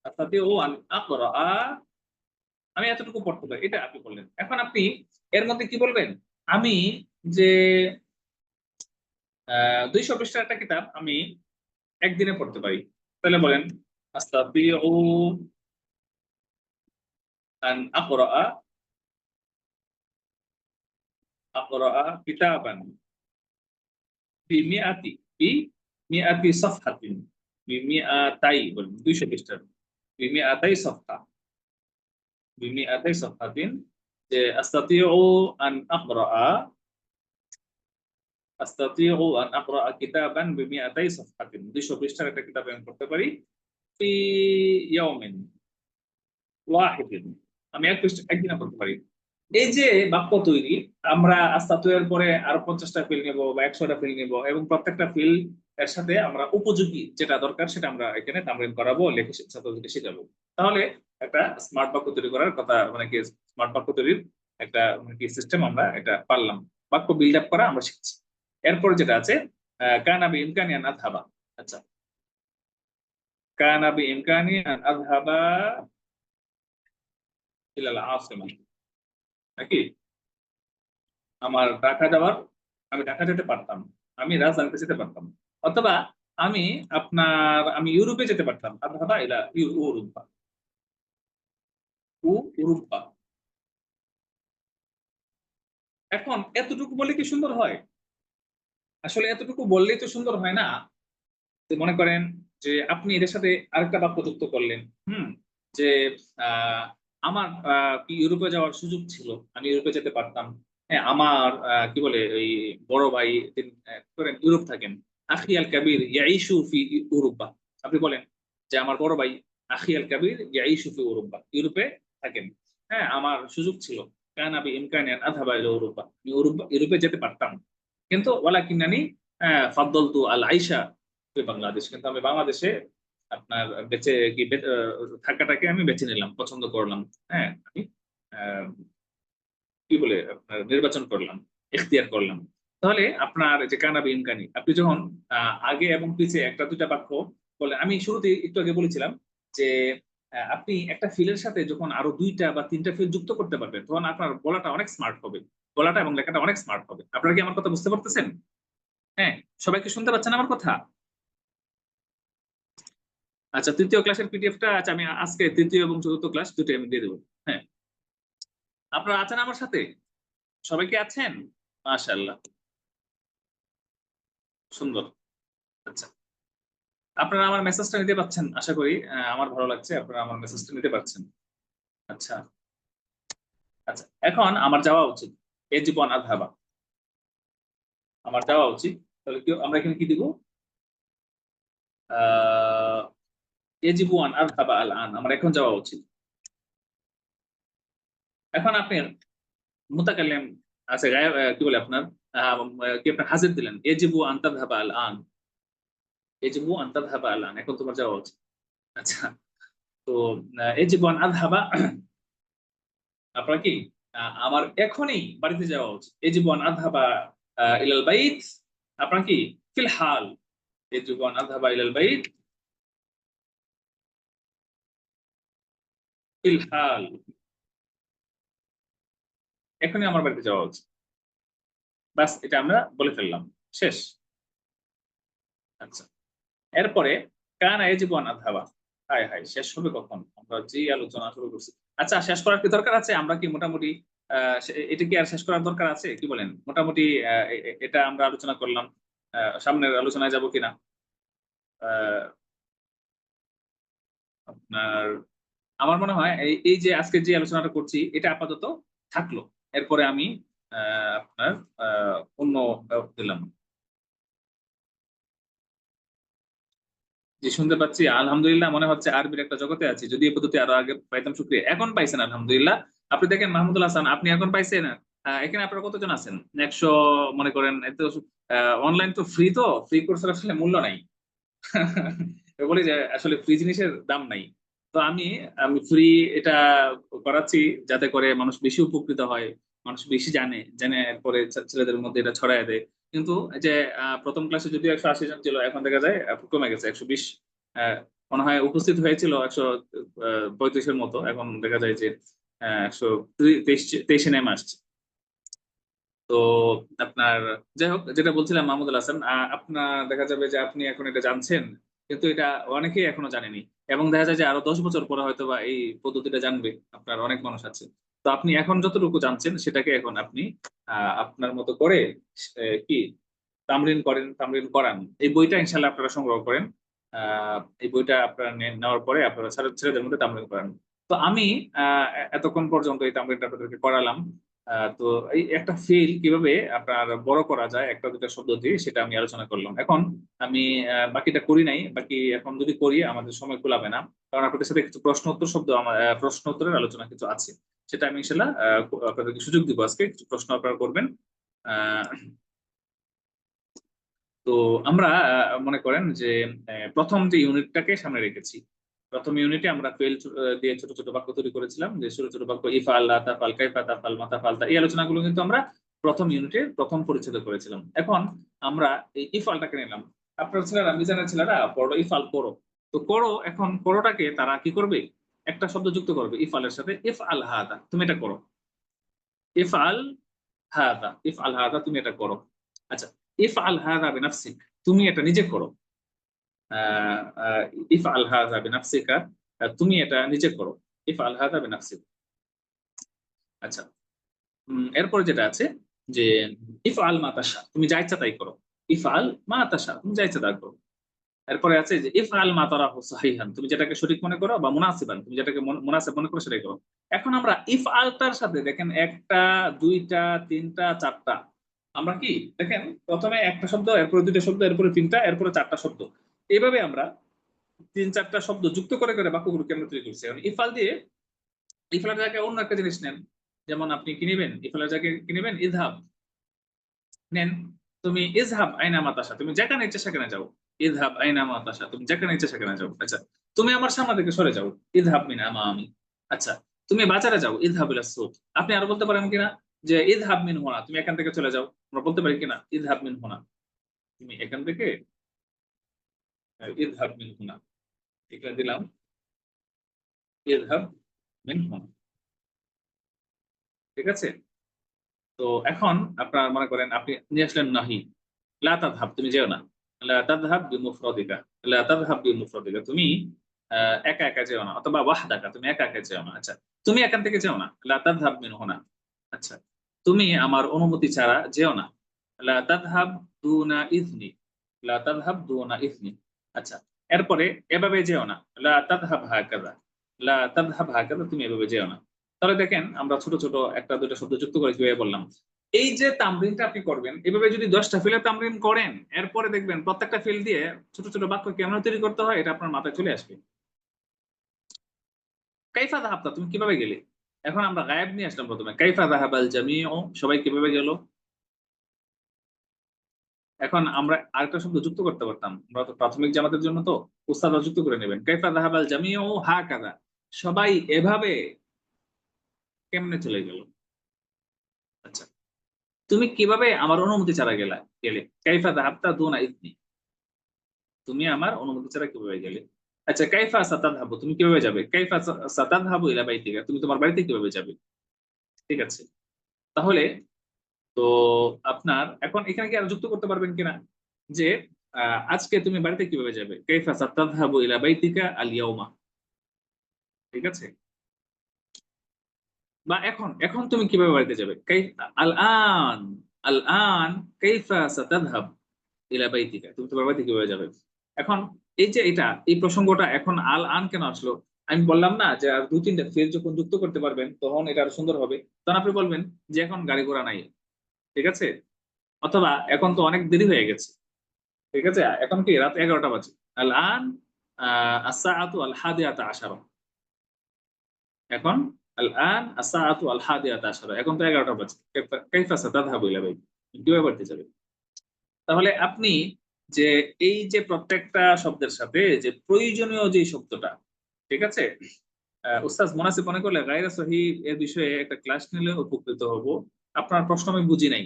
আস্তাতিউ ওয়ান আকরা, আমি এতটুকু পড়তে পারি, এটা আপনি বললেন। এখন আপনি এর মধ্যে কি বলবেন, আমি যে 200 পৃষ্ঠার একটা কিতাব আমি একদিনে পড়তে পারি, তাহলে বলেন আস্তাতিউ আন আকরা, আকরা কিতাবান বিমিআতি বিমিআতি সাফহাতিন, বিমিআতাই বলেন 200 পৃষ্ঠার, বিমিআতাই সাফহা, বিমিআতাই সাফহাতিন, যে আস্তাতিউ আন আকরা, আস্তাতিউ আন আকরা কিতাবান বিমিআতাই সাফহাতিন, 200 পৃষ্ঠার একটা কিতাব আমি পড়তে পারি ফি ইয়াউমিন ওয়াহিদিন, আমি একদিনে পড়তে পারি। এই যে বাক্য তৈরি, আমরা আস্তাতু এর পরে আরো 50টা ফিল নেব বা 100টা ফিল নেব, এবং প্রত্যেকটা ফিল এর সাথে আমরা উপযোগী যেটা দরকার সেটা আমরা এখানে তামরিন করাবো, লিখে ছাত্রদেরকে শেখাবো। তাহলে একটা স্মার্ট বাক্য তৈরি করার কথা, মানে কি স্মার্ট বাক্য তৈরির একটা মানে কি সিস্টেম আমরা এটা পারলাম, বাক্য বিল্ড আপ করা আমরা শিখছি। এরপর যেটা আছে কানা বি ইমকানি আন আযহাবা। আচ্ছা, কানা বি ইমকানি আন আযহাবা ইলাল আসিমা, নাকি আমার ঢাকা যাওয়ার, আমি ঢাকা যেতে পারতাম, আমি রাজধানীতে যেতে পারতাম, অথবা আমি আমি ইউরোপে যেতে পারতাম, আযহাবা ইলা ইউরোপা, ইউরোপা। এখন এতটুকু বলে কি সুন্দর হয়? আসলে এতটুকু বললেই তো সুন্দর হয় না। যে মনে করেন যে আপনি এদের সাথে আরেকটা বাক্য যুক্ত করলেন, যে আহ, আমার কি ইউরোপে যাওয়ার সুযোগ ছিল, আমি ইউরোপে যেতে পারতাম। হ্যাঁ, আমার কি বলে ওই বড় ভাই তিনি, করেন ইউরোপ থাকেন, আখি আল কাবির ইয়াইশু ফি ইউরোপা। আপনি বলেন যে আমার বড় ভাই আখি আল কাবির ইয়াইশু ফি ইউরোপা, ইউরোপে থাকেন। হ্যাঁ, আমার সুযোগ ছিল, কান আবি ইমকানিয়ান আযহাবা ইলা ইউরোপা, আমি ইউরোপে যেতে পারতাম, কিন্তু ওয়ালাকিন্নানি ফাদ্দালতু আল আইশা বাংলাদেশ, কিন্তু আমি বাংলাদেশে আপনার বেঁচে কি থাকাটাকে আমি বেছে নিলাম, পছন্দ করলাম। হ্যাঁ, আমি আহ, কি বলে আপনার নির্বাচন করলাম, এখতিয়ার করলাম। তাহলে আপনার যে কানাবি ইমকানি, আপনি যখন আগে এবং পিছে একটা দুইটা বাক্য বলে, আমি শুরুতে একটু আগে বলেছিলাম যে আপনি একটা ফিলের সাথে যখন আরো দুইটা বা তিনটা ফিল যুক্ত করতে পারবেন, তখন আপনার বলাটা অনেক স্মার্ট হবে, বলাটা এবং লেখাটা অনেক স্মার্ট হবে। আপনারা কি আমার কথা বুঝতে পারতেছেন? হ্যাঁ, সবাইকে শুনতে পাচ্ছেন আমার কথা? আচ্ছা, তৃতীয় ক্লাসের পিডিএফটা, আচ্ছা আমি আজকে তৃতীয় এবং চতুর্থ ক্লাস দুটোই আমি দিয়ে দেবো। হ্যাঁ, আপনারা আছেন আমার সাথে? সবাই কি আছেন? মাশাআল্লাহ, সুন্দর। আচ্ছা, আপনারা আমার মেসেজটা নিতে পারছেন আশা করি, আমার ভালো লাগছে আপনারা আমার মেসেজটা নিতে পারছেন। আচ্ছা, আচ্ছা, এখন আমার যাওয়া উচিত, এজিবু আন আযহাবা, আমার যাওয়া উচিত। তাহলে কি আমরা এখানে কি দিব? আহ এজিবু আন আযহাবা আল আন, আমার এখন যাওয়া উচিত। এখন আপনি মুতাকাল্লিম আছে গায়েব, কি বলে আপনার কি আপনার হাজির দিলেন, এজিবু আন তাযহাবা আল আন, এজিবু আন তাযহাবা আল আন, এখন তোমার যাওয়া উচিত। আচ্ছা, তো এজিবু আন আযহাবা, আপনার কি আমার এখনই বাড়িতে যাওয়া উচিত, এজিবু আন আযহাবা ইলাল বাইত, আপনার কি ফিল হাল, এজিবু আন আযহাবা ইলাল বাইত ফিল হাল, এখনই আমার বাড়িতে যাওয়া উচিত। বাস, এটা আমরা বলে ফেললাম, শেষ। আচ্ছা, এরপরে কানা এজিবু আন আযহাবা, হাই হাই, শেষ হবে কখন? আমরা যে আলোচনা শুরু করছি। আচ্ছা, শেষ করার কি দরকার আছে? আমরা কি মোটামুটি এটা কি আর শেষ করার দরকার আছে, কি বলেন? মোটামুটি এটা আমরা আলোচনা করলাম, সামনের আলোচনায় যাব কিনা? আপনার আমার মনে হয় এই এই যে আজকে যে আলোচনাটা করছি এটা আপাতত থাকলো। এরপরে আমি আপনার অন্য দিলাম। জি, শুনতে পাচ্ছি আলহামদুলিল্লাহ। মনে হচ্ছে আরবির একটা জগতে আছি, যদি এই পদ্ধতি আরো আগে পাইতাম শুক্রিয়া। এখন পাইছেন আলহামদুলিল্লাহ। আপনি দেখেন মাহমুদুল হাসান, আপনি এখন পাইছেন। এখানে আপনারা কতজন আছেন? 100। মনে করেন এত অনলাইন তো ফ্রি, তো ফ্রি কোর্সের আসলে মূল্য নাই। বলি যে আসলে ফ্রি জিনিসের দাম নাই। তো আমি আমি ফ্রি এটা করাচ্ছি যাতে করে মানুষ বেশি উপকৃত হয়, মানুষ বেশি জানে, জেনে এরপরে ছেলেদের মধ্যে এটা ছড়ায় দেয়। কিন্তু এই যে প্রথম ক্লাসে যদিও 180 জন ছিল, এখন দেখা যায় কমে গেছে 120। মনে হয় উপস্থিত হয়েছিল 135-এর মতো, এখন দেখা যায় যে 123-এ নেমে আসছে। তো আপনার যাই হোক, যেটা বলছিলাম মাহমুদুল হাসান, আপনার দেখা যাবে যে আপনি এখন এটা জানছেন, কিন্তু এটা অনেকেই এখনো জানেনি। এবং দেখা যায় যে আরো 10 বছর পরে হয়তো বা এই পদ্ধতিটা জানবে আপনার অনেক মানুষ আছে। তো আপনি এখন যতটুকু জানছেন সেটাকে এখন আপনি আপনার মতো করে কি তামরিন করেন, তামরিন করান। এই বইটা ইনশাল্লাহ আপনারা সংগ্রহ করেন। এই বইটা আপনারা নেওয়ার পরে আপনারা ছেলেদের মধ্যে তামরিন করান। তো আমি এতক্ষণ পর্যন্ত এই তামরিনটা আপনাদেরকে করালাম। তো এই একটা ফিল কিভাবে আপনার বড় করা যায় একটা দুটা শব্দ দিয়ে, সেটা আমি আলোচনা করলাম। এখন আমি বাকিটা করি নাই, বাকি এখন যদি করি আমাদের সময় কুলাবে না। কারণ আপনাদের সাথে কিছু প্রশ্ন উত্তর শব্দ আমার প্রশ্ন উত্তরের আলোচনা কিছু আছে, সেটা আমি ইনশাল্লাহ আপনাদেরকে সুযোগ দিব। আজকে কিছু প্রশ্ন আপনারা করবেন। আহ তো আমরা মনে করেন যে প্রথম যে ইউনিটটাকে সামনে রেখেছি। প্রথম ইউনিটে আমরা ফেল দিয়ে ছোট ছোট বাক্য তৈরি করেছিলাম, যে ছোট ছোট বাক্য ইফআল, লা তাফআল, কাইফা তাফআল, মা তাফআল। এই আলোচনাগুলো কিন্তু আমরা প্রথম ইউনিটে প্রথম পরিচ্ছেদে করেছিলাম। এখন আমরা এই ইফআলটাকে নিলাম। আপনার ছেলেরা, মিজানের ছেলেরা পড়ো ইফআল করো। তো করো, এখন করোটাকে তারা কি করবে? একটা শব্দ যুক্ত করবে ইফআলের সাথে, ইফআল হাদা, তুমি এটা করো। ইফআল হাদা, ইফআল হাদা, তুমি এটা করো। আচ্ছা, ইফআল হাদা বিনাফসিক, তুমি এটা নিজে করো। আহ, আহ, ইফআল হাযা বিনাফসিকা, তুমি এটা নিজে করো। ইফআল হাযা বিনাফসিকা। আচ্ছা, এরপরে যেটা আছে যে ইফআল মা তাশা, তুমি যা ইচ্ছা তাই করো। ইফআল মা তাশা, তুমি যা ইচ্ছা তাই করো। এরপরে আছে যে ইফআল মা তারাহু সাহিহান, তুমি যেটাকে সঠিক মনে করো, বা মুনাসিবান, তুমি যেটাকে মুনাসিব মনে করো সেটাই করো। এখন আমরা ইফআলটার সাথে দেখেন একটা, দুইটা, তিনটা, চারটা। আমরা কি দেখেন, প্রথমে একটা শব্দ, এরপরে দুইটা শব্দ, এরপরে তিনটা, এরপরে চারটা শব্দ। এইভাবে আমরা তিন চারটা শব্দ যুক্ত করে করে বাক্যগুলোকে আমরা তৈরি করছি। এখন ইফাল দিয়ে, ইফালের জায়গায় অন্য একটা জিনিস নেন। যেমন আপনি কি নেবেন, ইফালের জায়গায় কি নেবেন, ইযহাব নেন। তুমি ইযহাব আইনা মাতাসা, তুমি যেখানে ইচ্ছে সেখানে যাও। ইযহাব আইনা মাতাসা, তুমি যেখানে ইচ্ছে সেখানে যাও। আচ্ছা, তুমি আমার সামনে থেকে সরে যাও। ইযহাব মিন আমামি। আচ্ছা, তুমি বাজারে যাও। ইযহাব ইলা সুক। আপনি আরো বলতে পারেন কিনা যে ইযহাব মিন হুনা, তুমি এখান থেকে চলে যাও। আমরা বলতে পারি কিনা ইযহাব মিন হুনা, তুমি এখান থেকে, ইযহাব মিন হুনা, এখানে দিলাম ইযহাব মিন হুনা। ঠিক আছে? তো এখন আপনার মনে করেন আপনি নিয়ে আসলেন নাহি, লা তাযহাব, তুমি যেও না। লা তাযহাব বিমুফরাদিকা, লা তাযহাব বিমুফরাদিকা, তুমি একা একা যেও না। অথবা ওয়াহদাকা, তুমি একা একা যেও না। আচ্ছা, তুমি এখান থেকে যেও না। লা তাযহাব মিন হুনা। আচ্ছা, তুমি আমার অনুমতি ছাড়া যেও না। লা তাযহাব দুনা ইযনি, লা তাযহাব দুনা ইযনি। আচ্ছা, এরপরে এভাবে যেও না। লা তাযহাব হাকাযা, লা তাযহাব হাকাযা, তুমি এভাবে যেও না। তাহলে দেখেন আমরা ছোট ছোট একটা দুটো শব্দ যুক্ত করে কিভাবে বললাম। এই যে তামরিনটা আপনি করবেন, এভাবে যদি 10টা ফিলের তামরিন করেন, এরপরে দেখবেন প্রত্যেকটা ফিল দিয়ে ছোট ছোট বাক্য কেমন তৈরি করতে হয় এটা আপনার মাথায় চলে আসবে। কাইফা যাহাবতা, তুমি কিভাবে গেলে? এখন আমরা গায়েব নিয়ে আসলাম প্রথমে, কাইফা যাহাবাল জামিউ, সবাই কিভাবে গেল। এখন আমরা আরেকটা শব্দ যুক্ত করতে পারতাম, আমরা তো প্রাথমিক জামাতের জন্য তো উস্তাদরা যুক্ত করে নেবেন। কাইফা যাহাবাল জামিউ হাকাযা, সবাই এভাবে কেমনে চলে গেল। আচ্ছা, তুমি কিভাবে আমার অনুমতি ছাড়া গেলে। কাইফা যাহাবতা দুনা ইযনি, তুমি আমার অনুমতি ছাড়া কিভাবে গেলে। আচ্ছা, কাইফা সাতাদহাবু, তুমি কিভাবে যাবে। কাইফা সাতাদহাবু ইলা বাইতিকা, তুমি তোমার বাড়িতে কিভাবে যাবে। ঠিক আছে? তাহলে তো আপনার এখন এখানে কি আর যুক্ত করতে পারবেন কিনা যে আজকে তুমি বাড়িতে কিভাবে যাবে। কাইফা সাতাদহাবু ইলা বাইতিকা আল ইয়াউমা। ঠিক আছে? বা এখন, এখন তুমি কিভাবে বাড়িতে যাবে। আল আন, আল আন কাইফা সাতাদহাব ইলা বাইতিকা, তুমি তোমার বাড়িতে কিভাবে যাবে। এখন এই যে এই প্রসঙ্গটা এখন আল আন কেন আসলো? আমি বললাম না যে আর 2-3টা ফ্রেজ যখন যুক্ত করতে পারবেন তখন এটা আরো সুন্দর হবে। তখন আপনি বলবেন যে এখন গাড়ি ঘোড়া নাই, ঠিক আছে, অথবা এখন তো অনেক দেরি হয়ে গেছে, ঠিক আছে, এখন কি রাত 11টা বাজে। আল আন আস-সাআতু আল-হাদিয়াতা আশারা। এখন আল আন আস-সাআতু আল-হাদিয়াতা আশারা, এখন তো 11টা বাজে। কাইফা সাতাযহাবু ইলা বাইতি, কিভাবে বাড়িতে যাবে? তাহলে আপনি যে এই যে প্রত্যেকটা শব্দের সাথে যে প্রয়োজনীয় যে শব্দটা, ঠিক আছে, উস্তাদ মুনাসিব মনে করলে গায়রে সহিহ এর বিষয়ে একটা ক্লাস নিলে উপকৃত হব। আপনার প্রশ্ন আমি বুঝি নাই,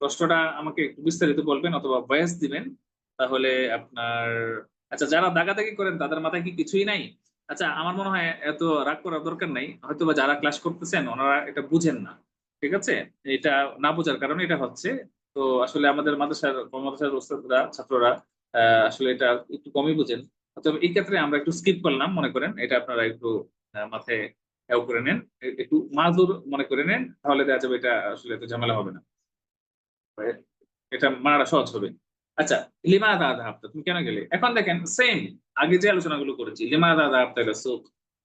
প্রশ্নটা আমাকে একটু বিস্তারিত বলবেন অথবা ভয়েস দিবেন, তাহলে আপনার, আচ্ছা যারা দাগাদাগি করেন তাদের মাথায় কি কিছুই নাই? আচ্ছা আমার মনে হয় এত রাগ করার দরকার নাই, হয়তোবা যারা ক্লাস করতেছেন ওনারা এটা বুঝেন না, ঠিক আছে, এটা না বোঝার কারণে এটা হচ্ছে। তো আসলে আমাদের মাদ্রাসার ওস্তাদরা ছাত্ররা আসলে এটা একটু কমই বুঝেন। তবে এই ক্ষেত্রে আমরা একটু স্কিপ করলাম, মনে করেন এটা আপনারা একটু মাথায় করে নেন, একটু মাজুর মনে করে নেন, তাহলে দেখা যাবে এটা আসলে এত ঝামেলা হবে না, এটা মানাটা সহজ হবে। আচ্ছা, লিমাযা যাহাবতা, তুমি কেন গেলে? এখন দেখেন সেম আগে যে আলোচনাগুলো করেছি, লিমাযা যাহাবতা ইলা সুক,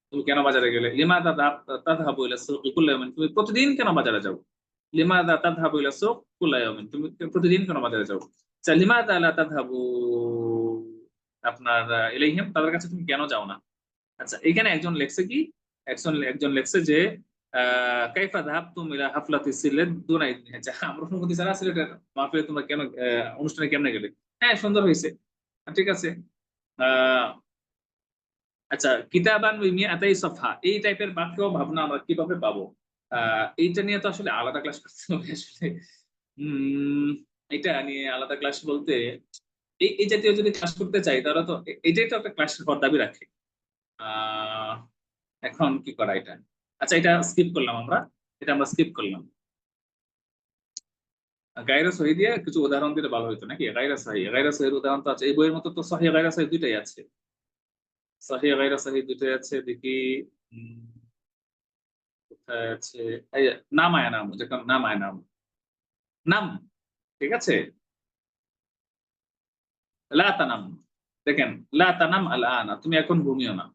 তুমি কেন বাজারে গেলে? লিমাযা তাযহাবু ইলা সুক কুল্লা ইয়াওমিন, তুমি প্রতিদিন কেন বাজারে যাও? লিমাযা তাযহাবু ইলা সুক কুল্লা ইয়াওমিন, তুমি প্রতিদিন কেন বাজারে যাও? আচ্ছা, লিমাযা লা তাযহাবু আপনার ইলাইহিম, তাদের কাছে তুমি কেন যাও না? আচ্ছা এখানে একজন লেখছে কি, একজন লেখছে যে কাইফা যাহাবতুম ইলা হাফলাতি সিলেট দুনা ইদনি, আচ্ছা আমরা প্রশ্ন করতে যারা সিলেটের মাহফিলে তোমরা কেন অনুষ্ঠানে কেমনে গেলে? হ্যাঁ সুন্দর হয়েছে, ঠিক আছে। আহ, আচ্ছা কিতাবান মিআতাই সফহা, এই টাইপের বাক্য ভাবনা আমরা কিভাবে পাবো? এইটা নিয়ে তো আসলে আলাদা ক্লাস করতে হবে আসলে। উম এটা নিয়ে আলাদা ক্লাস বলতে এই জাতীয় যদি ক্লাস করতে চাই তাহলে তো এটাই তো একটা ক্লাস হওয়ার দাবি রাখে। আহ এখন কি করা এটা? আচ্ছা এটা স্কিপ করলাম আমরা, এটা আমরা স্কিপ করলাম। গায়রে সহি দিয়ে কিছু উদাহরণ দিলে ভালো হতো নাকি? গায়রে সহির উদাহরণ তো আছে এই বইয়ের মতো, তো সহি গায়রে সহি দুইটাই আছে। সহি গায়রে সহি দুইটাই আছে দেখি। উম, কোথায় আছে? এই যে, নাম আয়া নাম, যেখানে নাম আয়া নাম, নাম, ঠিক আছে, লা তানাম, দেখেন লা তানাম আল আনা, তুমি এখন ঘুমিও না।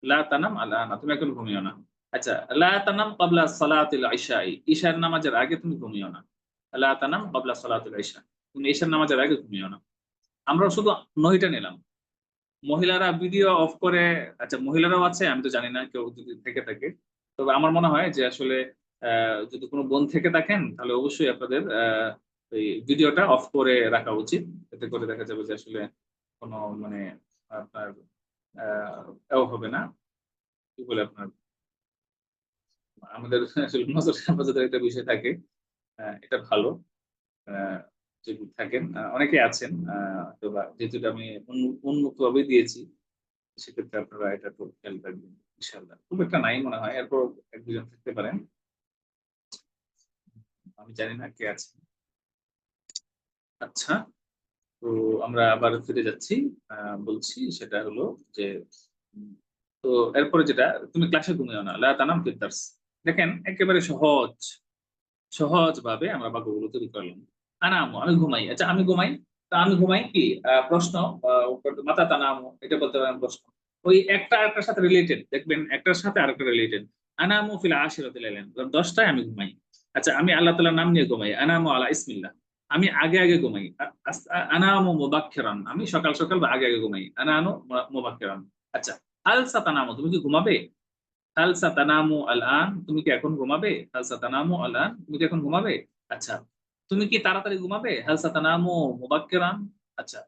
লা তানাম আল আনা, তুমি এখন ঘুমিও না। আচ্ছা লা তানাম ক্বাবলা সালাতিল ইশাই, ঈশার নামাজের আগে তুমি ঘুমিও না। লা তানাম ক্বাবলা সালাতিল ইশা, তুমি ঈশার নামাজের আগে ঘুমিও না। আমরা শুধু নহিটা নিলাম। মহিলারা ভিডিও অফ করে, আচ্ছা মহিলারাও আছে আমি তো জানি না, কেউ যদি থেকে থাকে, তবে আমার মনে হয় যে আসলে যদি কোনো বোন থেকে থাকেন তাহলে অবশ্যই আপনাদের এই ভিডিওটা অফ করে রাখা উচিত। এতে করে দেখা যাবে যে আসলে কোনো মানে আপনার এও হবে না, কি বলে আপনার, আমাদের আসলে নজর হেফাজতের একটা বিষয় থাকে। এটা ভালো। যদি থাকেন অনেকে আছেন হয়তোবা যেহেতু এটা আমি উন্মুক্তভাবে দিয়েছি, সেক্ষেত্রে আপনারা এটা একটু খেয়াল রাখবেন ইনশাআল্লাহ। খুব একটা নাই মনে হয়, এরপর ১-২ জন থাকতে পারেন। আমি জানি না কে আছেন। আচ্ছা, তো আমরা আবার ফিরে যাচ্ছি। বলছি সেটা হলো যে উম তো এরপরে যেটা, তুমি ক্লাসে ঘুমিও না। লা তানাম ফিদ দারস। দেখেন একেবারে সহজভাবে আমরা বাক্যগুলো তৈরি করলাম। আনামু, আমি ঘুমাই। আচ্ছা আমি ঘুমাই। তা আমি ঘুমাই কি? প্রশ্ন মাতা তানামু, এটা বলতে পারেন প্রশ্ন। ওই একটা আরেকটার সাথে রিলেটেড। দেখবেন একটার সাথে আরেকটা রিলেটেড। আনামু ফিল আশিরাতি লাইলান। ১০ টায় আমি ঘুমাই। আচ্ছা আমি আল্লাহ তাআলার নাম নিয়ে ঘুমাই। আনামু আলা ইসমিল্লাহ। আমি আগে ঘুমাই। আনামু মুবাক্কিরান। আমি সকাল বা আগে ঘুমাই। আনানু মুবাক্কিরান। আচ্ছা, হাল সাতানামু, তুমি কি ঘুমাবে? হাল সাতানামু আল আন, তুমি কি এখন ঘুমাবে? হাল সাতানামু আল আন, তুমি কি এখন ঘুমাবে? আচ্ছা, তুমি কি তাড়াতাড়ি ঘুমাবে? হাল সাতানামু মুবাক্কিরান। আচ্ছা,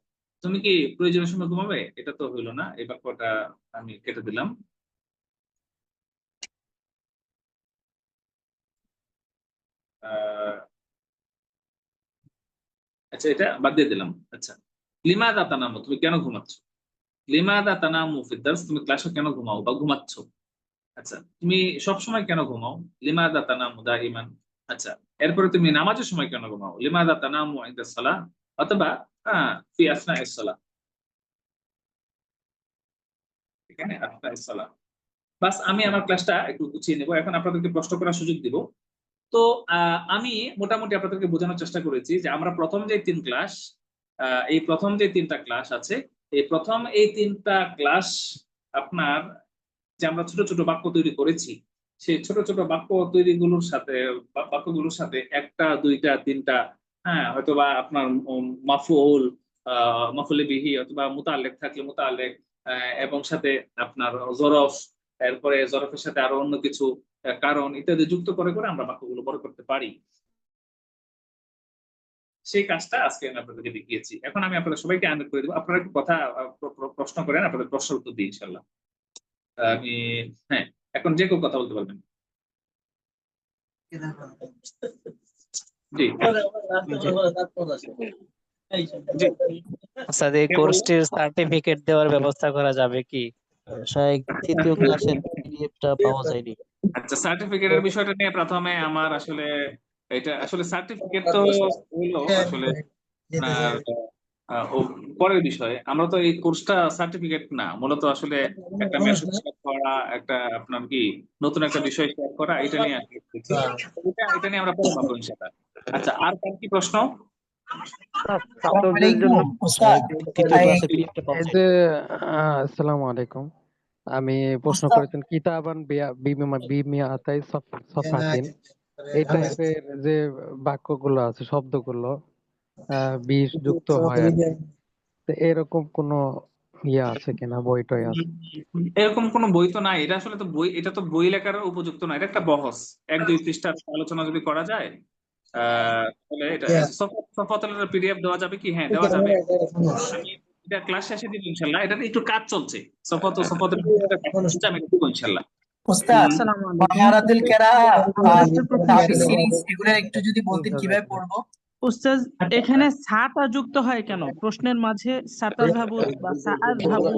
তুমি কি প্রয়োজনের সময় ঘুমাবে? এটা তো হইল না, এই বাক্যটা আমি কেটে দিলাম। আহ, আচ্ছা এটা বাদ দিয়ে দিলাম। আচ্ছা, লিমাদা তানামু, তুমি কেন ঘুমাচ্ছ? লিমাদা তানামু ফিদ দারস, তুমি ক্লাসে কেন ঘুমাও বা ঘুমাচ্ছ? আচ্ছা তুমি সবসময় কেন ঘুমাও? লিমাদা তানামু দাইমান। আচ্ছা এরপরে তুমি নামাজের সময় কেন ঘুমাও? লিমাদা তানামু ইনদাস সালাহ, অথবা ফি আসনাইস সালাহ, এখানে আসনাইস সালাহ। বাস আমি আমার ক্লাসটা একটু গুছিয়ে নেব, এখন আপনাদেরকে প্রশ্ন করার সুযোগ দিব। তো আমি মোটামুটি আপনাদেরকে বোঝানোর চেষ্টা করেছি যে আমরা প্রথম যে ৩ ক্লাস, এই প্রথম যে ৩টা ক্লাস আছে এই প্রথম এই 3টা ক্লাস আপনার যে আমরা ছোট ছোট বাক্য তৈরি করেছি, সেই ছোট ছোট বাক্য তৈরিগুলোর সাথে বাক্যগুলোর সাথে 1টা 2টা 3টা, হ্যাঁ, হয়তোবা আপনার মাফউল, মাফউলে বিহি অথবা মুতাআল্লিক থাকলে মুতাআল্লিক, এবং সাথে আপনার জরফ, এরপরে জরফের সাথে আরো অন্য কিছু কারণ ইত্যাদি যুক্ত করে করে আমরা বাক্যগুলো বড় করতে পারি। সেই কাজটা আজকে আমি আপনাদেরকে দেখিয়েছি। এখন আমি আপনাদের সবাইকে আনমিউট করে দেব। আপনারা একটু কথা প্রশ্ন করেন, আপনাদের প্রশ্নের উত্তর দিই ইনশাআল্লাহ। আমি হ্যাঁ, এখন যে কেউ কথা বলতে পারবেন। জি জি, আচ্ছা, এই কে বললেন? কোর্সটির সার্টিফিকেট দেওয়ার ব্যবস্থা করা যাবে কি? শায়খ তৃতীয় ক্লাসের পিডিএফটা পাওয়া যায়নি। আচ্ছা, সার্টিফিকেটের বিষয়টা নিয়ে প্রথমে আমার আসলে এটা আসলে সার্টিফিকেট তো হলো আসলে আপনার পরের বিষয়। আমরা তো এই কোর্সটা সার্টিফিকেট না, মূলত আসলে একটা মেসেজ শেয়ার করা, একটা আপনার কি নতুন একটা বিষয় শেয়ার করা, এটা নিয়ে আসলে দেখছি। এটা নিয়ে আমরা পরে পাবো ইনশাআল্লাহ। আচ্ছা, আর কার কি প্রশ্ন? ছাত্রদের জন্য শায়খ তৃতীয় ক্লাসের পিডিএফটা পাওয়া এই যায়নি। যে আসসালামু আলাইকুম, আমি প্রশ্ন করেছেন কিতাবান বিমিয়া আতাই সফাতিন, এই টাইপের যে বাক্যগুলো আছে, শব্দগুলো বিষ যুক্ত হয় আর কি। তো এরকম কোন ইয়ে আছে কিনা, বই টই আছে? এরকম কোনো বই তো নাই। এটা আসলে তো বই, এটা তো বই লেখার উপযুক্ত না। এটা একটা বহস, 1-2 পৃষ্ঠার আলোচনা যদি করা যায় তাহলে এটা সফাতের পিডিএফ দেওয়া যাবে কি? হ্যাঁ, দেওয়া যাবে। আমি এটা ক্লাস শেষে দিব ইনশাল্লাহ। এটাতে একটু কাজ চলছে, সফাতের আমি দিব ইনশাল্লাহ। ওস্তাদ, আসসালামু আলাইকুম। মাহারাতুল কেরাআহ আমার আর একটা প্রশ্ন তাবিজ ছিল। সিরিজ এগুলো একটু যদি বলতেন কিভাবে পড়বো? উস্তাদ, এখানে সাটা যুক্ত হয় কেন? প্রশ্নের মাঝে সাতাযহাবু বা সাআযহাবু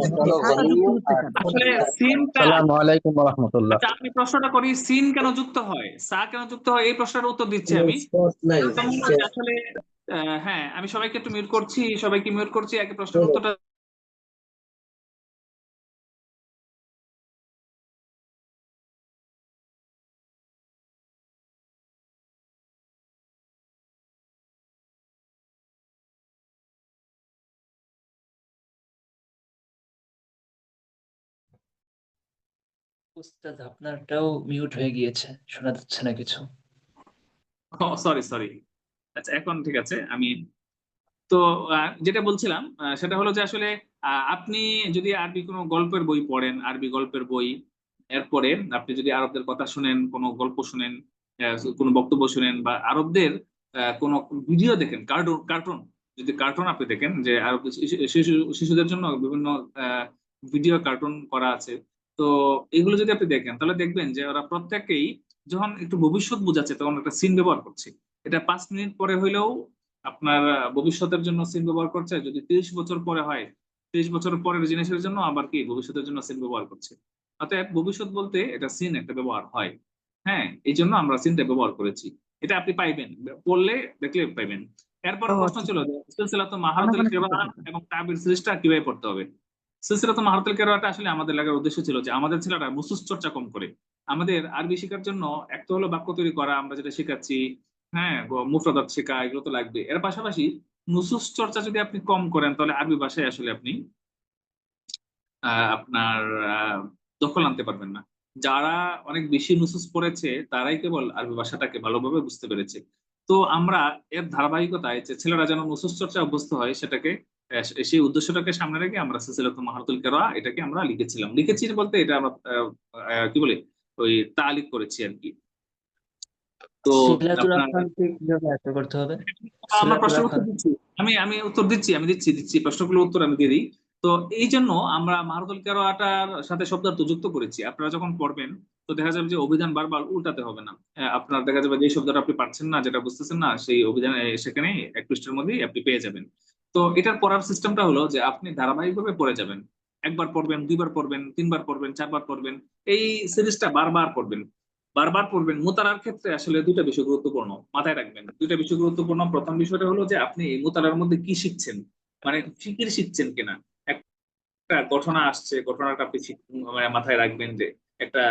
সাটা যুক্ত হচ্ছে কেন? আসলে সিনটা, আসসালামু আলাইকুম ওয়া রাহমাতুল্লাহ। আচ্ছা, আমি প্রশ্নটা করি, সিন কেন যুক্ত হয়, সা কেন যুক্ত হয়, এই প্রশ্নের উত্তর দিচ্ছি আমি। আসলে হ্যাঁ, আমি সবাইকে একটু মিউট করছি, সবাইকে মিউট করছি, আগে প্রশ্নের উত্তরটা। উস্তাদ আপনারটাও মিউট হয়ে গিয়েছে, শোনা যাচ্ছে না কিছু। সরি সরি, আচ্ছা এখন ঠিক আছে। আমি তো যেটা বলছিলাম সেটা হলো যে আসলে আপনি যদি আরবি কোনো গল্পের বই পড়েন, আরবি গল্পের বই, এরপরে আপনি যদি আরবদের কথা শুনেন, কোনো গল্প শুনেন, কোনো বক্তব্য শুনেন, বা আরবদের কোনো ভিডিও দেখেন, কার্টুন কার্টুন যদি কার্টুন আপনি দেখেন, যে আরব শিশুদের জন্য বিভিন্ন ভিডিও কার্টুন করা আছে, তো এগুলো যদি আপনি দেখেন তাহলে দেখবেন যে ওরা প্রত্যেকেই যখন একটু ভবিষ্যৎ বোঝাচ্ছে তখন একটা সিন ব্যবহার করছে। এটা 5 মিনিট পরে হইলেও আপনার ভবিষ্যতের জন্য সিন ব্যবহার করছে। যদি 30 বছর পরে হয়, 30 বছর পরের জিনিসের জন্য আবার কি ভবিষ্যতের জন্য সিন ব্যবহার করছে। অতএব ভবিষ্যৎ বলতে এটা সিন একটা ব্যবহার হয়। হ্যাঁ, এই জন্য আমরা সিনটা ব্যবহার করেছি। এটা আপনি পাইবেন, পড়লে দেখলে পাইবেন। এরপরে প্রশ্ন ছিল যে সিলসিলাতুল মাহারাতুল কিরাআহ এবং তাবির সিরিজটা কিভাবে পড়তে হবে। সিলসিলাতুল মাহারাতুল কিরাআহটা আসলে আমাদের লাগার উদ্দেশ্য ছিল যে আমাদের ছেলেরা মুসুস চর্চা কম করে। আমাদের আরবি শেখার জন্য একটা হলো বাক্য তৈরি করা, আমরা যেটা শেখাচ্ছি, হ্যাঁ, মুফরাদাত শেখা, এগুলো তো লাগবে। এর পাশাপাশি নুসুস চর্চা যদি আপনি কম করেন তাহলে আরবি ভাষায় আসলে আপনি আপনার দখল আনতে পারবেন না। যারা অনেক বেশি নুসুস পড়েছে তারাই কেবল আরবি ভাষাটাকে ভালোভাবে বুঝতে পেরেছে। তো আমরা এর ধারাবাহিকতায় যে ছেলেরা যেন নুসুস চর্চা অভ্যস্ত হয় সেটাকে, সেই উদ্দেশ্যটাকে সামনে রেখে আমরা সিলসিলাতুল মাহারাতুল কিরাআহ এটাকে আমরা লিখেছিলাম। লিখেছি বলতে এটা আমরা কি বলে ওই তালিক করেছি আর কি। তো সিলাতুল আপনার আফহামকে কিভাবে আয়ত্ত করতে হবে? আমরা সিলাতুল প্রশ্নের উত্তর আফহাম দিচ্ছি, আমি উত্তর দিচ্ছি, আমি দিচ্ছি প্রশ্নগুলোর উত্তর আমি দিয়ে দিই। তো এই জন্য আমরা মাহারাতুল কিরাআটার সাথে শব্দার্থ যুক্ত করেছি। আপনারা যখন পড়বেন তো দেখা যাবে যে অভিধান বারবার উল্টাতে হবে না। আপনার দেখা যাবে যে শব্দটা আপনি পাচ্ছেন না, যেটা বুঝতেছেন না, সেই অভিধান সেখানে এক পৃষ্ঠার মধ্যেই আপনি পেয়ে যাবেন। তো এটার পড়ার সিস্টেমটা হলো যে আপনি ধারাবাহিকভাবে পড়ে যাবেন। একবার পড়বেন, দুইবার পড়বেন, তিনবার পড়বেন, চারবার পড়বেন, এই সিরিজটা বারবার পড়বেন। বারবার পড়বেন। মোতালার ক্ষেত্রে আসলে দুইটা বিষয় গুরুত্বপূর্ণ, মাথায় রাখবেন দুইটা বিষয় গুরুত্বপূর্ণ। প্রথম বিষয়টা হলো যে আপনি এই মোতালার মধ্যে কি শিখছেন, মানে ফিকির শিখছেন কিনা। একটা ঘটনা আসছে, ঘটনাটা আপনি মানে মাথায় রাখবেন, যে একটা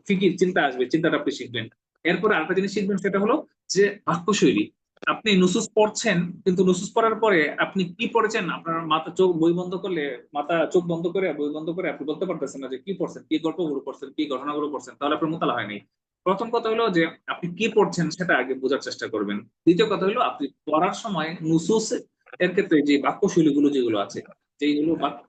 ফিকির চিন্তা আসবে, চিন্তাটা আপনি শিখবেন। এরপরে আরেকটা জিনিস শিখবেন, সেটা হলো যে বাক্য শৈলী। আপনি নুসুস পড়ছেন, কিন্তু নুসুস পড়ার পরে আপনি কি পড়েছেন আপনার মাথা চোখ বই বন্ধ করলে, মাথা চোখ বন্ধ করে বই বন্ধ করে আপনি বলতে পারতেছেন না যে কি পড়ছেন, কি গল্পগুলো পড়ছেন, কি ঘটনাগুলো পড়ছেন, তাহলে আপনার মোতালা হয়নি। প্রথম কথা হলো যে আপনি কি পড়ছেন সেটা আগে বোঝার চেষ্টা করবেন। দ্বিতীয় কথা হলো আপনি পড়ার সময় নুসুস এর ক্ষেত্রে যে বাক্যশৈলীগুলো যেগুলো আছে, যেগুলো বাক্য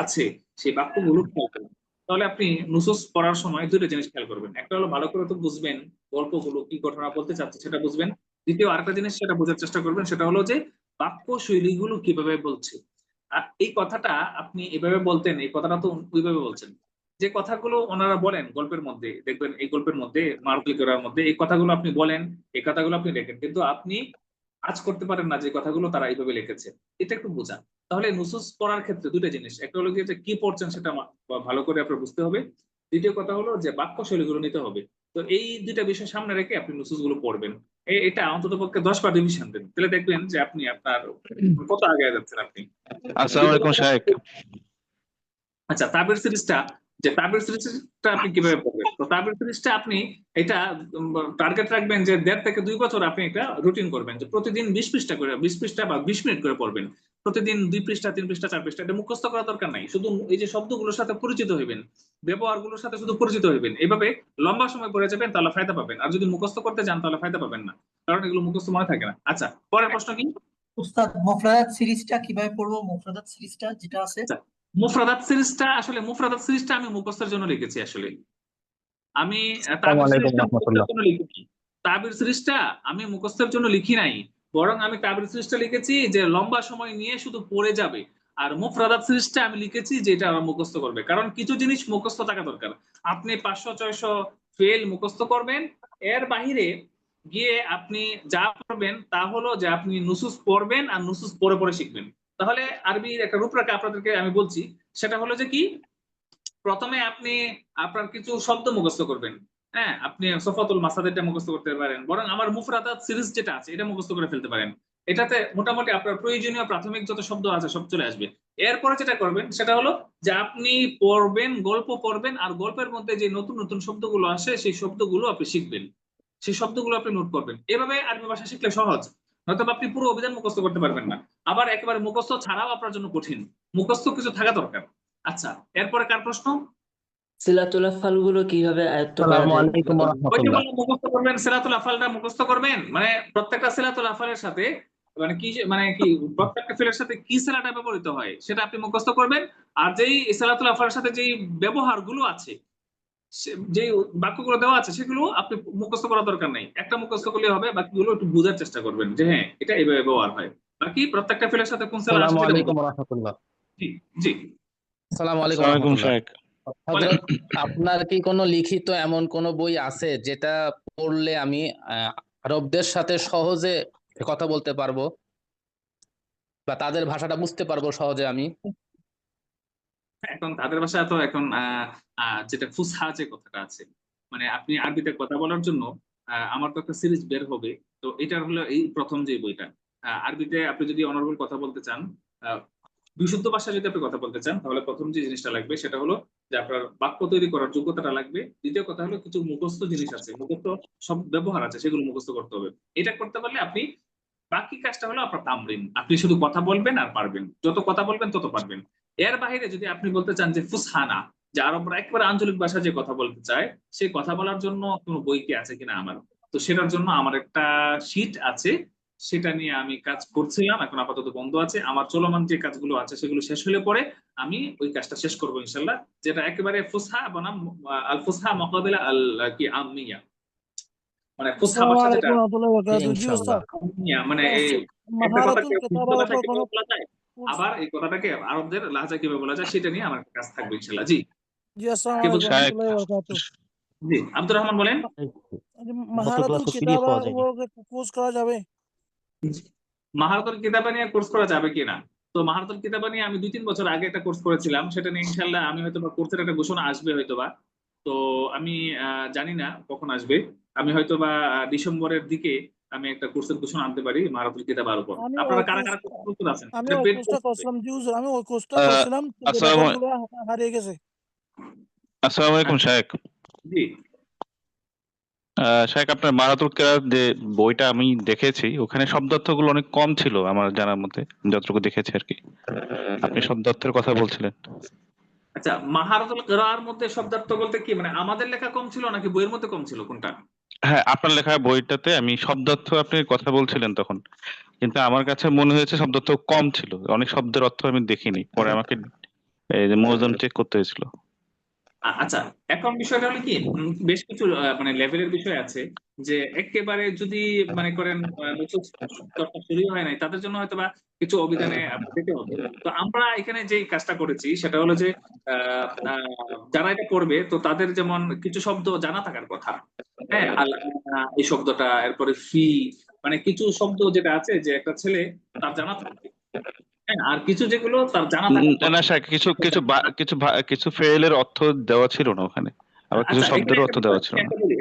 আছে, সেই বাক্যগুলো খেয়াল করবেন। তাহলে আপনি নুসুস পড়ার সময় দুটো জিনিস খেয়াল করবেন, একটা হলো ভালো করে তো বুঝবেন গল্পগুলো কি ঘটনা বলতে চাচ্ছে সেটা বুঝবেন। দ্বিতীয় আরেকটা জিনিস সেটা বোঝার চেষ্টা করবেন, সেটা হলো যে বাক্য শৈলীগুলো কিভাবে বলছে। আর এই কথাটা আপনি এভাবে বলতেন, এই কথাটা তো ওইভাবে বলছেন। যে কথাগুলো ওনারা বলেন গল্পের মধ্যে, দেখবেন এই গল্পের মধ্যে মারুতি করার মধ্যে এই কথাগুলো আপনি বলেন, এই কথাগুলো আপনি লেখেন, কিন্তু আপনি আজ করতে পারেন না যে কথাগুলো তারা এইভাবে লিখেছে। এটা একটু বোঝা। তাহলে নুসুস পড়ার ক্ষেত্রে দুটো জিনিস, একটা হলো যে কি পড়ছেন সেটা ভালো করে আপনার বুঝতে হবে। দ্বিতীয় কথা হলো যে বাক্য শৈলীগুলো নিতে হবে। তো এই দুইটা বিষয় সামনে রেখে আপনি নুসুস গুলো পড়বেন। এটা অন্তত পক্ষে 10 বার রিভিশন দেন, তাহলে দেখবেন যে আপনি আপনার কত আগে যাচ্ছেন আপনি। আসসালামু আলাইকুম শাহেক। আচ্ছা, তাবির সিরিজটা, যে তাবির সিরিজটা আপনি কিভাবে পড়বেন? তো তাবির সিরিজটা আপনি এটা টার্গেট রাখবেন যে 1.5 থেকে 2 বছর আপনি এটা রুটিন করবেন, যে প্রতিদিন 20 পৃষ্ঠা করে, 20 পৃষ্ঠা বা 20 মিনিট করে পড়বেন। প্রতিদিন 2 পৃষ্ঠা, 3 পৃষ্ঠা, 4 পৃষ্ঠা, এটা মুখস্থ করার দরকার নাই, শুধু এই যে শব্দগুলোর সাথে পরিচিত হইবেন, ব্যবহারগুলোর সাথে শুধু পরিচিত হইবেন। এভাবে লম্বা সময় পড়ে যাবেন, তাহলে ফায়দা পাবেন। আর যদি মুখস্থ করতে যান তাহলে ফায়দা পাবেন না, কারণ এগুলো মুখস্থ মনে থাকে না। আচ্ছা, পরের প্রশ্ন কি? উস্তাদ মুফরাদাত সিরিজটা কিভাবে পড়বো? মুফরাদাত সিরিজটা যেটা আছে। আচ্ছা, মুফরাদাত সিরিজটা, আসলে মুফরাদাত সিরিজটা আমি মুখস্থের জন্য লিখেছি আসলে। আমি আসসালামু তাবির আলাইকুম সিরিজটা মুখস্থের রাহমাতুল্লাহ। জন্য লিখিনি। তাবির সিরিজটা আমি মুখস্থের জন্য লিখি নাই, বরং আমি তাবির সিরিজটা লিখেছি যে লম্বা সময় নিয়ে শুধু পড়ে যাবে। আর মুফরাদাত সিরিজটা আমি লিখেছি যে এটা আমার মুখস্থ করবে, কারণ কিছু জিনিস মুখস্থ থাকা দরকার। আপনি 500-600 ফেল মুখস্থ করবেন, এর বাহিরে গিয়ে আপনি যা করবেন তা হলো যে আপনি নুসুস পড়বেন আর নুসুস পড়ে পড়ে শিখবেন। তাহলে আরবির একটা রূপরেখা আপনাদেরকে আমি বলছি, সেটা হলো যে কি, প্রথমে আপনি আপনার কিছু শব্দ মুখস্থ করবেন। হ্যাঁ, আপনি সফাতুল মাসাদিরটা মুখস্থ করতে পারেন, বরং আমার মুফরাদাত সিরিজ যেটা আছে এটা মুখস্থ করে ফেলতে পারেন। এটাতে মোটামুটি আপনার প্রয়োজনীয় প্রাথমিক যত শব্দ আছে সব চলে আসবে। এরপরে যেটা করবেন সেটা হলো যে আপনি পড়বেন, গল্প পড়বেন, আর গল্পের মধ্যে যে নতুন নতুন শব্দগুলো আসে সেই শব্দগুলো আপনি শিখবেন, সেই শব্দগুলো আপনি নোট করবেন। এভাবে আরবি ভাষা শিখলে সহজ, নয়তো আপনি পুরো অভিধান মুখস্থ করতে পারবেন না। আবার একেবারে মুখস্থ ছাড়াও আপনার জন্য কঠিন, মুখস্থ কিছু থাকা দরকার। আচ্ছা, এরপরে কার প্রশ্ন? সিলাতুল আফআল গুলো কিভাবে আয়ত্ত করা আসসালামু যায়? আলাইকুম ওই যে রাহমাতুল্লাহ। বললাম মুখস্থ করবেন, সিলাতুল আফালটা মুখস্থ করবেন, মানে প্রত্যেকটা সিলাতুল আফালের সাথে মানে কি প্রত্যেকটা ফিলের সাথে কি সিলাটা ব্যবহৃত হয় সেটা আপনি মুখস্থ করবেন। আর যেই সিলাতুল আফালের সাথে যেই ব্যবহারগুলো আছে, যে বাক্যগুলো দেওয়া আছে সেগুলো আপনি মুখস্থ করার দরকার নাই, একটা মুখস্থ করলে হবে, বাকিগুলো একটু বোঝার চেষ্টা করবেন যে হ্যাঁ এটা এইভাবে ব্যবহার হয়। বাকি প্রত্যেকটা ফিলের সাথে কোন সিলা আসে আসসালামু সেটা আলাইকুম মুখস্থ। রাহমাতুল্লাহ। জি, জি, আসসালামু আলাইকুম আসসালামু আলাইকুম রহমতুল্লাহ। শাহেক। বলেন। হযরত, আপনার কি কোনো লিখিত এমন কোনো বই আছে যেটা পড়লে আমি আরবদের সাথে সহজে কথা বলতে পারবো বা তাদের ভাষাটা বুঝতে পারবো সহজে আমি? এখন তাদের ভাষা তো এখন যেটা ফুসহা যে কথাটা আছে, মানে আপনি আরবিতে কথা বলার জন্য আমার তো একটা সিরিজ বের হবে। তো এটা হলো এই প্রথম যে বইটা, আরবিতে আপনি যদি অনার্বল কথা বলতে চান, আহ, বিশুদ্ধ ভাষা যদি আপনি কথা বলতে চান, তাহলে প্রথম যে জিনিসটা লাগবে সেটা হলো যে আপনার বাক্য তৈরি করার যোগ্যতাটা লাগবে। দ্বিতীয় কথা হলো কিছু মুখস্থ জিনিস আছে, মুখস্থ সব ব্যবহার আছে, সেগুলো মুখস্থ করতে হবে। এটা করতে পারলে আপনি, বাকি কাজটা হলো আপনার তামরিন, আপনি শুধু কথা বলবেন আর পারবেন, যত কথা বলবেন তত পারবেন। এর বাইরে যদি আপনি বলতে চান যে ফুসহানা, যে আরবরা একবারে আঞ্চলিক ভাষা যে কথা বলতে চায়, সেই কথা বলার জন্য কোনো বই কি আছে কিনা আমার, তো সেটার জন্য আমার একটা শীট আছে, সেটা নিয়ে আমি কাজ করছিলাম, এখন আপাতত বন্ধ আছে। আমার চলমান যে কাজগুলো আছে সেগুলো শেষ হলে পরে আমি ওই কাজটা শেষ করবো ইনশাল্লাহ, যেটা একেবারে ফুসহা বনাম আল ফুসহা মুকাবিলা আল কি আমিয়া, মানে ফুসহা আসসালামু ভাষা যেটা, আলাইকুম রহমতুল্লাহি ওয়া জি, বারাকাতুহু। জি ইনশাআল্লাহ। উস্তাদ, মানে এই একটা মাহারাতুল কথাকে কিতাবা মুক্ত এর ভাষায় উপর কোনো কিভাবে বলা যায়, আবার এই কথাটাকে আরবদের লাহাজা কিভাবে বলা যায় সেটা নিয়ে আমার একটা কাজ থাকবে ইনশাল্লাহ। জি, জি আসসালামু কে আলাইকুম বলছেন? শাহেক, রহমতুল্লাহি ওয়া বারাকাতুহু। জি, আব্দুর রহমান বলেন। গত মাহারাতুল ক্লাসে পিডিএফ কিতাবা পাওয়া যায়নি। উপর কোর্স করা যাবে? মাহারাতুল কিতাবা নিয়ে কোর্স করা যাবে কিনা? তো মাহারাতুল কিতাবা নিয়ে আমি 2-3 বছর আগে একটা কোর্স করেছিলাম, সেটা নিয়ে ইনশাল্লাহ আমি হয়তো বা কোর্সের একটা ঘোষণা আসবে হয়তোবা। তো আমি জানি না কখন আসবে, আমি হয়তোবা ডিসেম্বরের দিকে আমি একটা কোর্সের ঘোষণা আনতে পারি মাহারাতুল কিতাবার উপর। আমি আপনারা ওই কারা কোর্স কারা প্রস্তুত আছেন? আমি এটা ওই পেড কোর্সটা কোর্স হবে। করছিলাম। জি হুজুর, আমি ওই কোর্সটা আহ, করছিলাম, কিন্তু আসসালামু রেকর্ড গুলো হারিয়ে গেছে। আসসালামু আলাইকুম আচ্ছা, শাহেক। জি, শাইখ, আপনার মারাতুল কেরাত যে বইটা আমি দেখেছি, ওখানে শব্দার্থগুলো অনেক কম ছিল আমার জানার মতে, যতটুকু দেখেছি আর কি। আপনি শব্দার্থের কথা বলছিলেন। আচ্ছা, মাহারাতুল কিরাআর মধ্যে শব্দার্থ বলতে কি মানে আমাদের লেখা কম ছিল নাকি বইয়ের মধ্যে কম ছিল, কোনটা? হ্যাঁ, আপনার লেখা বইটাতে আমি শব্দার্থ আপনি কথা বলছিলেন তখন, কিন্তু আমার কাছে মনে হয়েছে শব্দার্থ কম ছিল, অনেক শব্দের অর্থ আমি দেখিনি, পরে আমাকে এই যে মুয়াজ্জম চেক করতে হয়েছিল। আচ্ছা, এখন বিষয়টা হলো কি বেশ কিছু মানে লেভেলের বিষয় আছে যে একেবারে যদি মনে করেন নতুন চর্চা শুরু হয় নাই, তাদের জন্য হয়তো বা কিছু অভিধানে দিতে হবে। তো আমরা এখানে যে কাজটা করেছি সেটা হলো যে যারা এটা করবে তো তাদের যেমন কিছু শব্দ জানা থাকার কথা। হ্যাঁ, এই শব্দটা, এরপরে ফি, মানে কিছু শব্দ যেটা আছে যে একটা ছেলে তার জানা থাকবে। হ্যাঁ, আর কিছু যেগুলো তার জানা থাকার কথা। না শাইখ, কিছু ফেলের অর্থ দেওয়া ছিল না ওখানে, আবার কিছু আচ্ছা, এখানে শব্দের অর্থ একটা দেওয়া বিষয় ছিল আমি না। একটা বলি।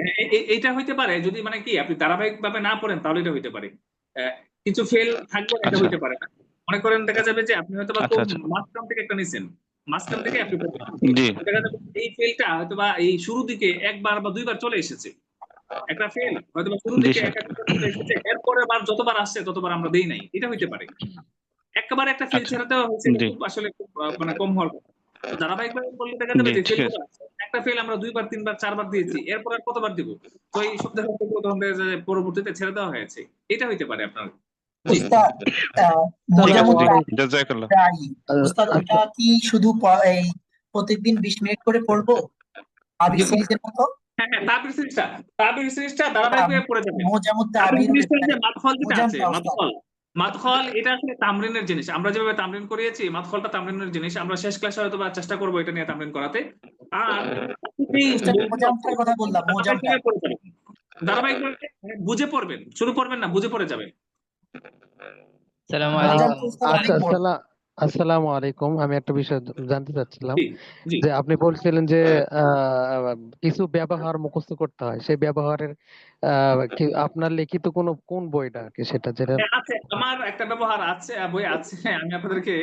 এইটা হইতে পারে যদি মানে কি আপনি ধারাবাহিক ভাবে না পড়েন, তাহলে এটা হইতে পারে। কিছু ফেল থাকবে না, এটা আচ্ছা হইতে পারে না। মনে করেন দেখা যাবে যে আপনি হয়তো বা আচ্ছা খুব আচ্ছা। মাঝখান থেকে একটা নিছেন, মাঝখান থেকে আপনি পড়ছেন। জি দেখা যাবে এই ফেলটা হয়তো বা এই শুরু দিকে একবার বা দুইবার চলে এসেছে। একটা ফেল হয়তো বা শুরু জি দিকে স্যার। একাধিকবার চলে এসেছে, এরপরে বার যতবার আসছে ততবার আমরা দেই নাই, এটা হইতে পারে। একেবারে একটা ফেল আচ্ছা। ছেড়ে দেওয়া হয়েছে, এটা জি খুব আসলে খুব মানে কম হওয়ার কথা। তো ধারাবাহিকভাবে বললে দেখা যাবে জি যে ঠিক ফেল আছে। গুলো আছে, একটা ফেল আমরা দুইবার তিনবার চারবার দিয়েছি, এরপর আর কতবার দিব? তো এই সব দেখা যাচ্ছে তখন দেখা যায় যে পরবর্তীতে ছেড়ে দেওয়া হয়েছে, এটা হইতে পারে আপনার। জি, উস্তাদ ঠিক আছে, আসসালামু মোজাম্মত জি। আলাইকুম। জাযাকাল্লাহ। উস্তাদ আচ্ছা, ওটা কি শুধু এই প্রত্যেকদিন 20 মিনিট করে পড়বো আবির কি করব? সিরিজের মতো? হ্যাঁ হ্যাঁ, তাবির সিরিজটা না, ধারাবাহিকভাবে পড়ে যাবেন। মোজাম্মত তাবির আবির সিরিজটার যে মাদখল যেটা আছে, মোজামটা উস্তাদ। মাদখল, মাদখল এটা আসলে তামরিনের জিনিস। আমরা যেভাবে তামরিন করিয়েছি, মাদখলটা তামরিনের জিনিস। আমরা শেষ ক্লাসে হয়তো বা চেষ্টা করবো এটা নিয়ে তামরিন করাতে। আর এই উস্তাদ বইগুলো আছে, মোজামটার কথা বললাম, মোজামটা। ধারাবাহিকভাবে পড়ে যাবেন। ধারাবাহিকভাবে মানে বুঝে পড়বেন, শুধু পড়বেন না, বুঝে পড়ে যাবেন। আসসালামু আহ, মোজামটা আলাইকুম। উস্তাদ আচ্ছা, অনেক বড়। আসসালামু আলাইকুম। আমি একটা বিষয় জানতে চাচ্ছিলাম জি জি। যে আপনি বলছিলেন যে কিছু ব্যবহার মুখস্থ করতে হয়, সেই ব্যবহারের আপনার লিখিত কোন বইটা আর কি, সেটা যেটা। হ্যাঁ, আছে, আমার একটা ব্যবহার আছে, বই আছে। আমি আপনাদেরকে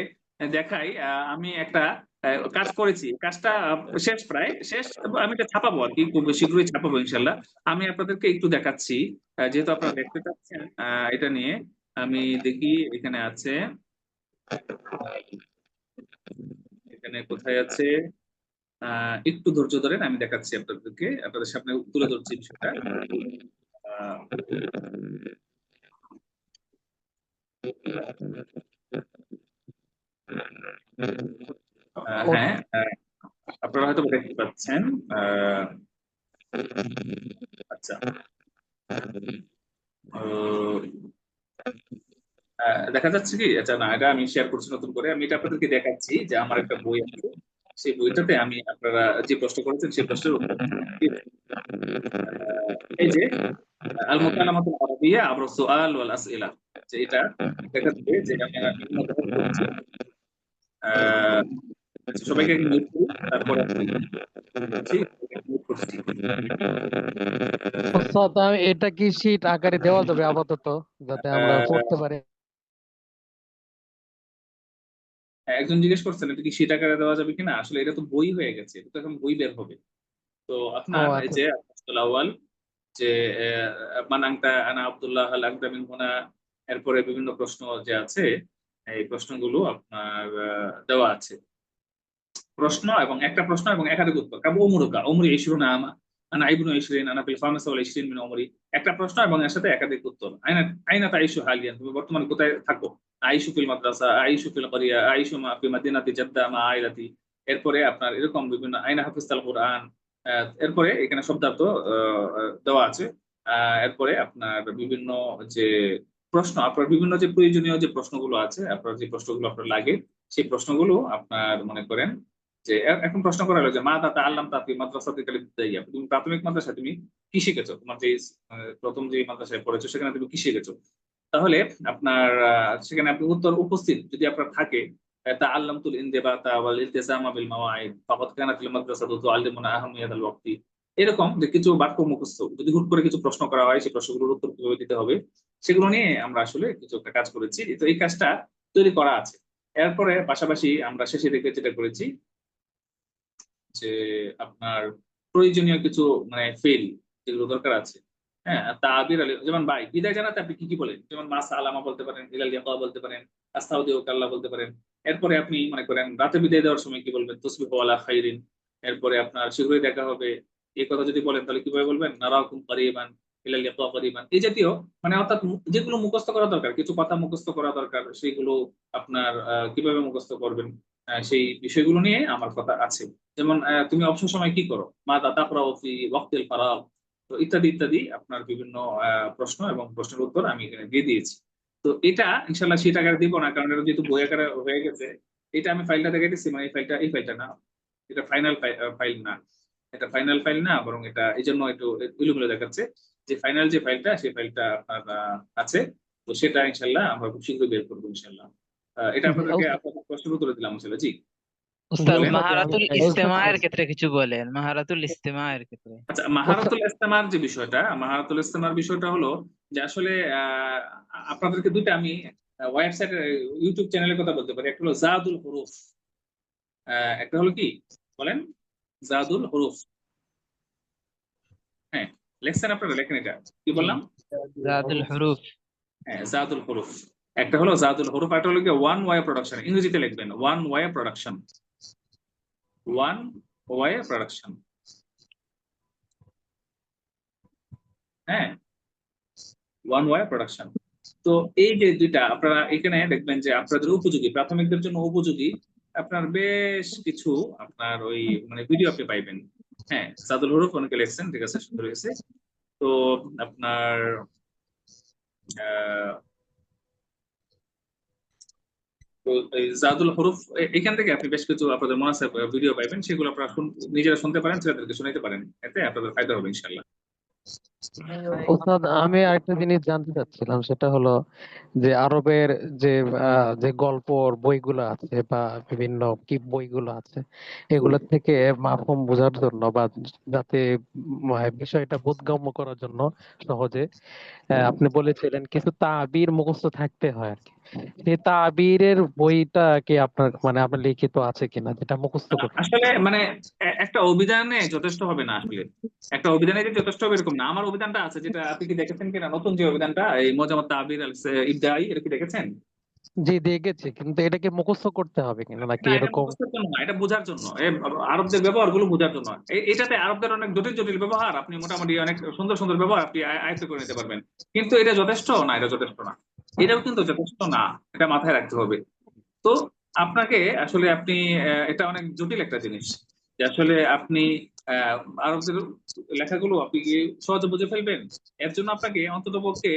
দেখাই। আমি একটা কাজ করেছি, কাজটা শেষ, প্রায় শেষ। আমি এটা ছাপাবো আর কি, খুব শীঘ্রই ছাপাবো ইনশাল্লাহ। আমি আপনাদেরকে একটু দেখাচ্ছি, যেহেতু আপনারা দেখতে চাচ্ছেন এটা নিয়ে। আমি দেখি এখানে আছে, এখানে কোথায় আছে, একটু ধৈর্য ধরেন, আমি দেখাচ্ছি আপনাদেরকে, আপনাদের সামনে তুলে ধরছি বিষয়টা। আহ, ও, হ্যাঁ, আপনারা হয়তো দেখতে পাচ্ছেন। আহ, আচ্ছা, আহ, দেখা যাচ্ছে কি? আচ্ছা, না, এটা আমি শেয়ার করছি নতুন করে। আমি এটা আপনাদেরকে দেখাচ্ছি যে আমার একটা বই আছে, সেই বইটাতে আমি আপনারা যে প্রশ্ন করেছেন সেই প্রশ্নের উত্তর দিয়েছি। এই যে আল মুকালামাতুল আরাবিয়্যা আবর সুআল ওয়াল আসইলা, যে এটা দেখা যাবে যে আমি বিভিন্ন ধরনের করছি। আহ, আচ্ছা, সবাইকে মিউট করি, তারপরে আমি করছি, মিউট করছি। ওস্তাদ, এটা কি শীট আকারে দেওয়া যাবে আপাতত, যাতে আমরা আহ, পড়তে পারি? একজন জিজ্ঞেস করছেন এটা কি শীট আকারে দেওয়া যাবে কিনা। আসলে এটা তো বই হয়ে গেছে, এটা তো এখন বই বের হবে। তো ও আপনার এই আচ্ছা। যে আল আউয়াল, যে মানাংটা আনা আব্দুল্লাহ আল আকদামিন হুনা, এরপরে বিভিন্ন প্রশ্ন যে আছে, এই প্রশ্নগুলো আপনার দেওয়া আছে। প্রশ্ন এবং একটা প্রশ্ন এবং একাধিক উত্তর। কাবু উমরুকা উমরি ইশরুনা আনা ইবনু ইশরিন আনা ফিল খামিসা ওয়াল ইশরিন মিন উমরি। একটা প্রশ্ন এবং এর সাথে একাধিক উত্তর। আইনা আইনা তাইশু হালিয়ান, তুমি বর্তমানে কোথায় থাকো? আইশু ফিল মাদ্রাসা, আইশু ফিল ক্বরিয়া, আইশু মা ফি মাদিনাতি জাদ্দা মা আইলাতি। এরপরে আপনার এরকম বিভিন্ন আইনা হাফিজতাল কুরআন। এরপরে এখানে শব্দার্থ দেওয়া আছে। এরপরে আপনার বিভিন্ন যে প্রশ্ন, আপনার বিভিন্ন যে প্রয়োজনীয় যে প্রশ্নগুলো আছে, আপনার যে প্রশ্নগুলো আপনার লাগে, সেই প্রশ্নগুলো আপনার মনে করেন যে এখন প্রশ্ন করা হলো যে মা দাতা আল্লাম তাতি মাদ্রাসাতে কালিদাইয়া, তুমি প্রাথমিক মাদ্রাসায় তুমি কি শিখেছো? তোমার যে প্রথম যে মাদ্রাসায় পড়েছো সেখানে তুমি কি শিখেছো? তাহলে আপনার সেখানে আপনি উত্তর উপস্থিত যদি আপনার থাকে, তা আল্লামতুল ইনদিবাতা ওয়াল ইলতিজামা বিল মাওয়াইদ ফাকাদ কানাতিল মাদ্রাসাতু তুআল্লিমুনা আহমিয়াতাল ওয়াক্তি। এরকম যে কিছু বাক্য মুখস্থ, যদি হুট করে কিছু প্রশ্ন করা হয়, সেই প্রশ্নগুলোর উত্তর কিভাবে দিতে হবে, সেগুলো নিয়ে আমরা আসলে কিছু একটা কাজ করেছি। তো এই কাজটা তৈরি করা আছে। এরপরে পাশাপাশি আমরা শেষে দিকে যেটা করেছি যে আপনার প্রয়োজনীয় কিছু মানে ফেল যেগুলো দরকার আছে, হ্যাঁ, তাবির যেমন ভাই বিদায় জানাতে আপনি কি বলেন? যেমন মা সালামা বলতে পারেন, ইলাল লিকা বলতে পারেন, আস্তাউদিউকা আল্লাহ বলতে পারেন। এরপরে আপনি মনে করেন রাতে বিদায় দেওয়ার সময় কি বলবেন? তুসবিহু আলা খাইরিন। এরপরে আপনার শীঘ্রই দেখা হবে। এই কথা যদি বলেন তাহলে কিভাবে বলবেন? নারাকুম কারিবান, ইলাল লিকা কারিবান। এই জাতীয় মানে অর্থাৎ যেগুলো মুখস্থ করা দরকার, কিছু কথা মুখস্থ করা দরকার, সেগুলো আপনার কিভাবে মুখস্থ করবেন সেই বিষয়গুলো নিয়ে আমার কথা আছে। যেমন তুমি অবসর সময় কি করো? মাযা তাকরাউ ফি ওয়াক্তিল ফারাগ, তো ইত্যাদি ইত্যাদি আপনার বিভিন্ন প্রশ্ন এবং প্রশ্নের উত্তর আমি এখানে দিয়ে দিয়েছি। তো এটা ইনশাল্লাহ শীট আকারে দিব না, কারণ এটা যেহেতু বই আকারে হয়ে গেছে। এটা আমি ফাইলটা দেখাইতেছি, মানে এই ফাইলটা না, এটা ফাইনাল ফাইল না, এটা ফাইনাল ফাইল না, বরং এটা এই জন্য একটু এলোমেলো দেখাচ্ছে। যে ফাইনাল যে ফাইলটা, সেই ফাইলটা আপনার আছে। তো সেটা ইনশাল্লাহ আমরা খুব শীঘ্রই বের করবো ইনশাল্লাহ। এটা আপনাদেরকে আপনাদের প্রশ্নের উত্তর দিলাম ইনশাল্লাহ। জি উস্তাদ বলেন। মাহারাতুল ইস্তেমায়ের ক্ষেত্রে কিছু বলেন, মাহারাতুল ইস্তেমায়ের ক্ষেত্রে। আচ্ছা, মাহারাতুল ইস্তেমার যে বিষয়টা, মাহারাতুল ইস্তেমার বিষয়টা হলো যে আসলে আপনাদেরকে দুইটা আমি ওয়েবসাইট ইউটিউব চ্যানেলের কথা বলতে পারি। একটা হলো জাদুল হুরুফ, একটা হলো কি বলেন? জাদুল হুরুফ। হ্যাঁ, লেখছেন আপনারা? লেখেন এটা কি বললাম? জাদুল হুরুফ। হ্যাঁ, জাদুল হুরুফ। একটা হলো জাদুল হুরুফ, একটা হলো কি ওয়ান ওয়ে প্রোডাকশন। ইংরেজিতে লিখবেন one way production, one way production. হ্যাঁ, ওয়ান ওয়ে প্রোডাকশন। তো এই যে দুইটা আপনারা এখানে দেখবেন যে আপনাদের উপযোগী, প্রাথমিকদের জন্য উপযোগী আপনার বেশ কিছু আপনার ওই মানে ভিডিও আপনি পাইবেন। হ্যাঁ, জাদুল হরুফ অনেকে লেখছেন, ঠিক আছে, সুন্দর হয়েছে। তো আপনার তো এই জাদুল হরুফ এখান থেকে আপনি বেশ কিছু আপনাদের মুনাসাব ভিডিও পাইবেন, সেগুলো আপনারা নিজেরা শুনতে পারেন, ছেলেদেরকে শোনাতে পারেন, এতে আপনাদের ফায়দা হবে ইনশাল্লাহ। ওস্তাদ, আমি আরেকটা জিনিস জানতে চাচ্ছিলাম, সেটা হলো যে আরবের যে যে গল্পর বইগুলো আছে বা বিভিন্ন কি বইগুলো আছে, এগুলো থেকে মাফহুম বোঝার জন্য বা যাতে বিষয়টা বোধগম্য করার জন্য সহজে আপনি বলেছিলেন কিছু তাবির মুখস্থ থাকতে হয় আর কি। সেই তাবিরের বইটা কি আপনার মানে আপনার লিখিত আছে কিনা, যেটা মুখস্থ করতে? আসলে মানে একটা অভিধানে যথেষ্ট হবে না আসলে, একটা অভিধানে যে যথেষ্ট হবে এরকম না। আমার অভিধানটা আছে, যেটা আপনি কি দেখেছেন কিনা, নতুন যে অভিধানটা, এই মোজাম্মত তাবির আল ইবদাই, এটা কি দেখেছেন? জি, দেখেছি, কিন্তু এটাকে মুখস্থ করতে হবে কিনা নাকি না, এটা এরকম? মুখস্থের জন্য না, এটা বোঝার জন্য, আরবদের ব্যবহার গুলো বোঝার জন্য। এটাতে আরবদের অনেক জটিল জটিল ব্যবহার, আপনি মোটামুটি অনেক সুন্দর সুন্দর ব্যবহার আপনি আয়ত্ত করে নিতে পারবেন। কিন্তু এটা যথেষ্ট না, এটা যথেষ্ট না, এটাও কিন্তু যথেষ্ট না, এটা মাথায় রাখতে হবে। তো আপনাকে আসলে আপনি এটা অনেক জটিল একটা জিনিস, যে আসলে আপনি আহ, আরবদের লেখাগুলো আপনি কি সহজে বুঝে ফেলবেন। এর জন্য আপনাকে অন্তত পক্ষে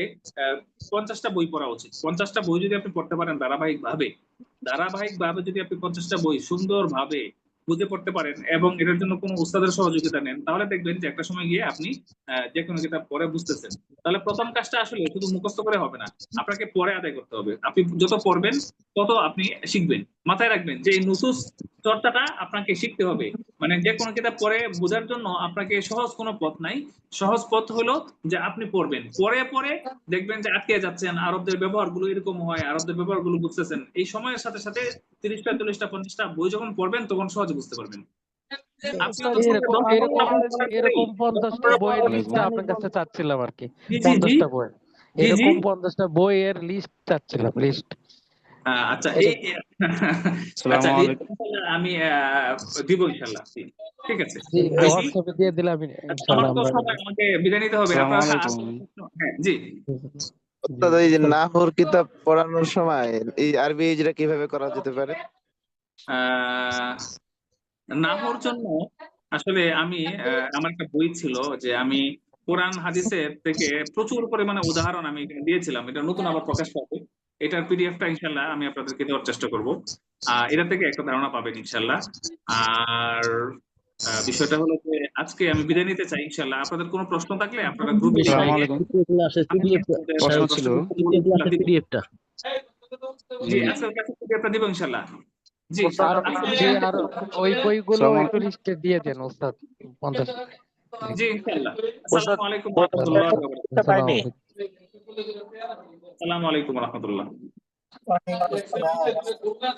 50টা বই পড়া উচিত। 50টা বই যদি আপনি পড়তে পারেন ধারাবাহিক ভাবে যদি আপনি 50টা বই সুন্দরভাবে বুঝে পড়তে পারেন এবং এটার জন্য কোনো উস্তাদের সহযোগিতা নেন, তাহলে দেখবেন যে একটা সময় গিয়ে আপনি যে কোনো কিতাব পড়ে বুঝতেছেন। তাহলে প্রথম কাজটা আসলে শুধু মুখস্থ করে হবে না, আপনাকে পড়ে আদায় করতে হবে। আপনি যত পড়বেন তত আপনি শিখবেন। মাথায় রাখবেন যে এই নুসুস চর্চাটা আপনাকে শিখতে হবে। মানে যে কোনো কিতাব পড়ে বোঝার জন্য আপনাকে সহজ কোনো পথ নাই। সহজ পথ হলো যে আপনি পড়বেন, পড়ে পড়ে দেখবেন যে আটকে যাচ্ছেন, আরবদের ব্যবহার গুলো এরকম হয়, আরবদের ব্যবহার গুলো বুঝতেছেন। এই সময়ের সাথে সাথে 30টা 40টা 50টা বই যখন পড়বেন তখন সহজে বুঝতে পারবেন। আপনি ওস্তাদ, অন্তত এরকম 10 এরকম ঘন্টা পড়ার পরেই এরকম 50টা বইয়ের লিস্ট ওয়ালাইকুম। আপনার কাছে চাচ্ছিলাম আর কি। জি জি জি 50টা বই, জি জি এরকম 50টা বইয়ের লিস্ট চাচ্ছিলাম, লিস্ট। আচ্ছা আচ্ছা, আচ্ছা, আসসালামু আলাইকুম। আমি দিব ইনশাল্লাহ। ঠিক আছে, জি, দেখি। হোয়াটসঅ্যাপে দিয়ে দিলে আমি আচ্ছা, আমার ইনশাআল্লাহ তো আমরা। সময়, আমাকে বিদায় নিতে হবে। আসসালামু আপনার আলাইকুম। হ্যাঁ জি জি, ওই যে আসসালাম। নাহর কিতাব পড়ানোর সময় এই আরবি ইজরা কিভাবে করা যেতে পারে? আহ নাহর জন্য আসলে আমি আমার একটা বই ছিল, যে আমি কোরআন হাদিসের থেকে প্রচুর পরিমাণে উদাহরণ আমি এখানে দিয়েছিলাম। এটা নতুন আবার প্রকাশ পাবে, এটার পিডিএফটা ইনশাল্লাহ আমি আপনাদেরকে দেওয়ার চেষ্টা করব। এটা থেকে একটা ধারণা পাবেন ইনশাল্লাহ। আর বিষয়টা হলো যে আজকে আমি বিদায় নিতে চাই ইনশাল্লাহ। আপনাদের কোনো প্রশ্ন থাকলে আপনারা গ্রুপে আসসালামু আলাইকুম। প্রশ্ন ছিল, জি আজকের কাছে পিডিএফটা দিব ইনশাল্লাহ। জি আর জি, আর ওই বইগুলো আসসালামু একটু লিস্টে দিয়ে দেন ওস্তাদ, 50। জি ইনশাল্লাহ। আসসালামু আলাইকুম ওয়া রাহমাতুল্লাহি ওয়া বারাকাতুহু। আসসালামু আলাইকুম। আসসালামু আলাইকুম ওয়া রাহমাতুল্লাহ। ওয়ালাইকুম আসসালাম।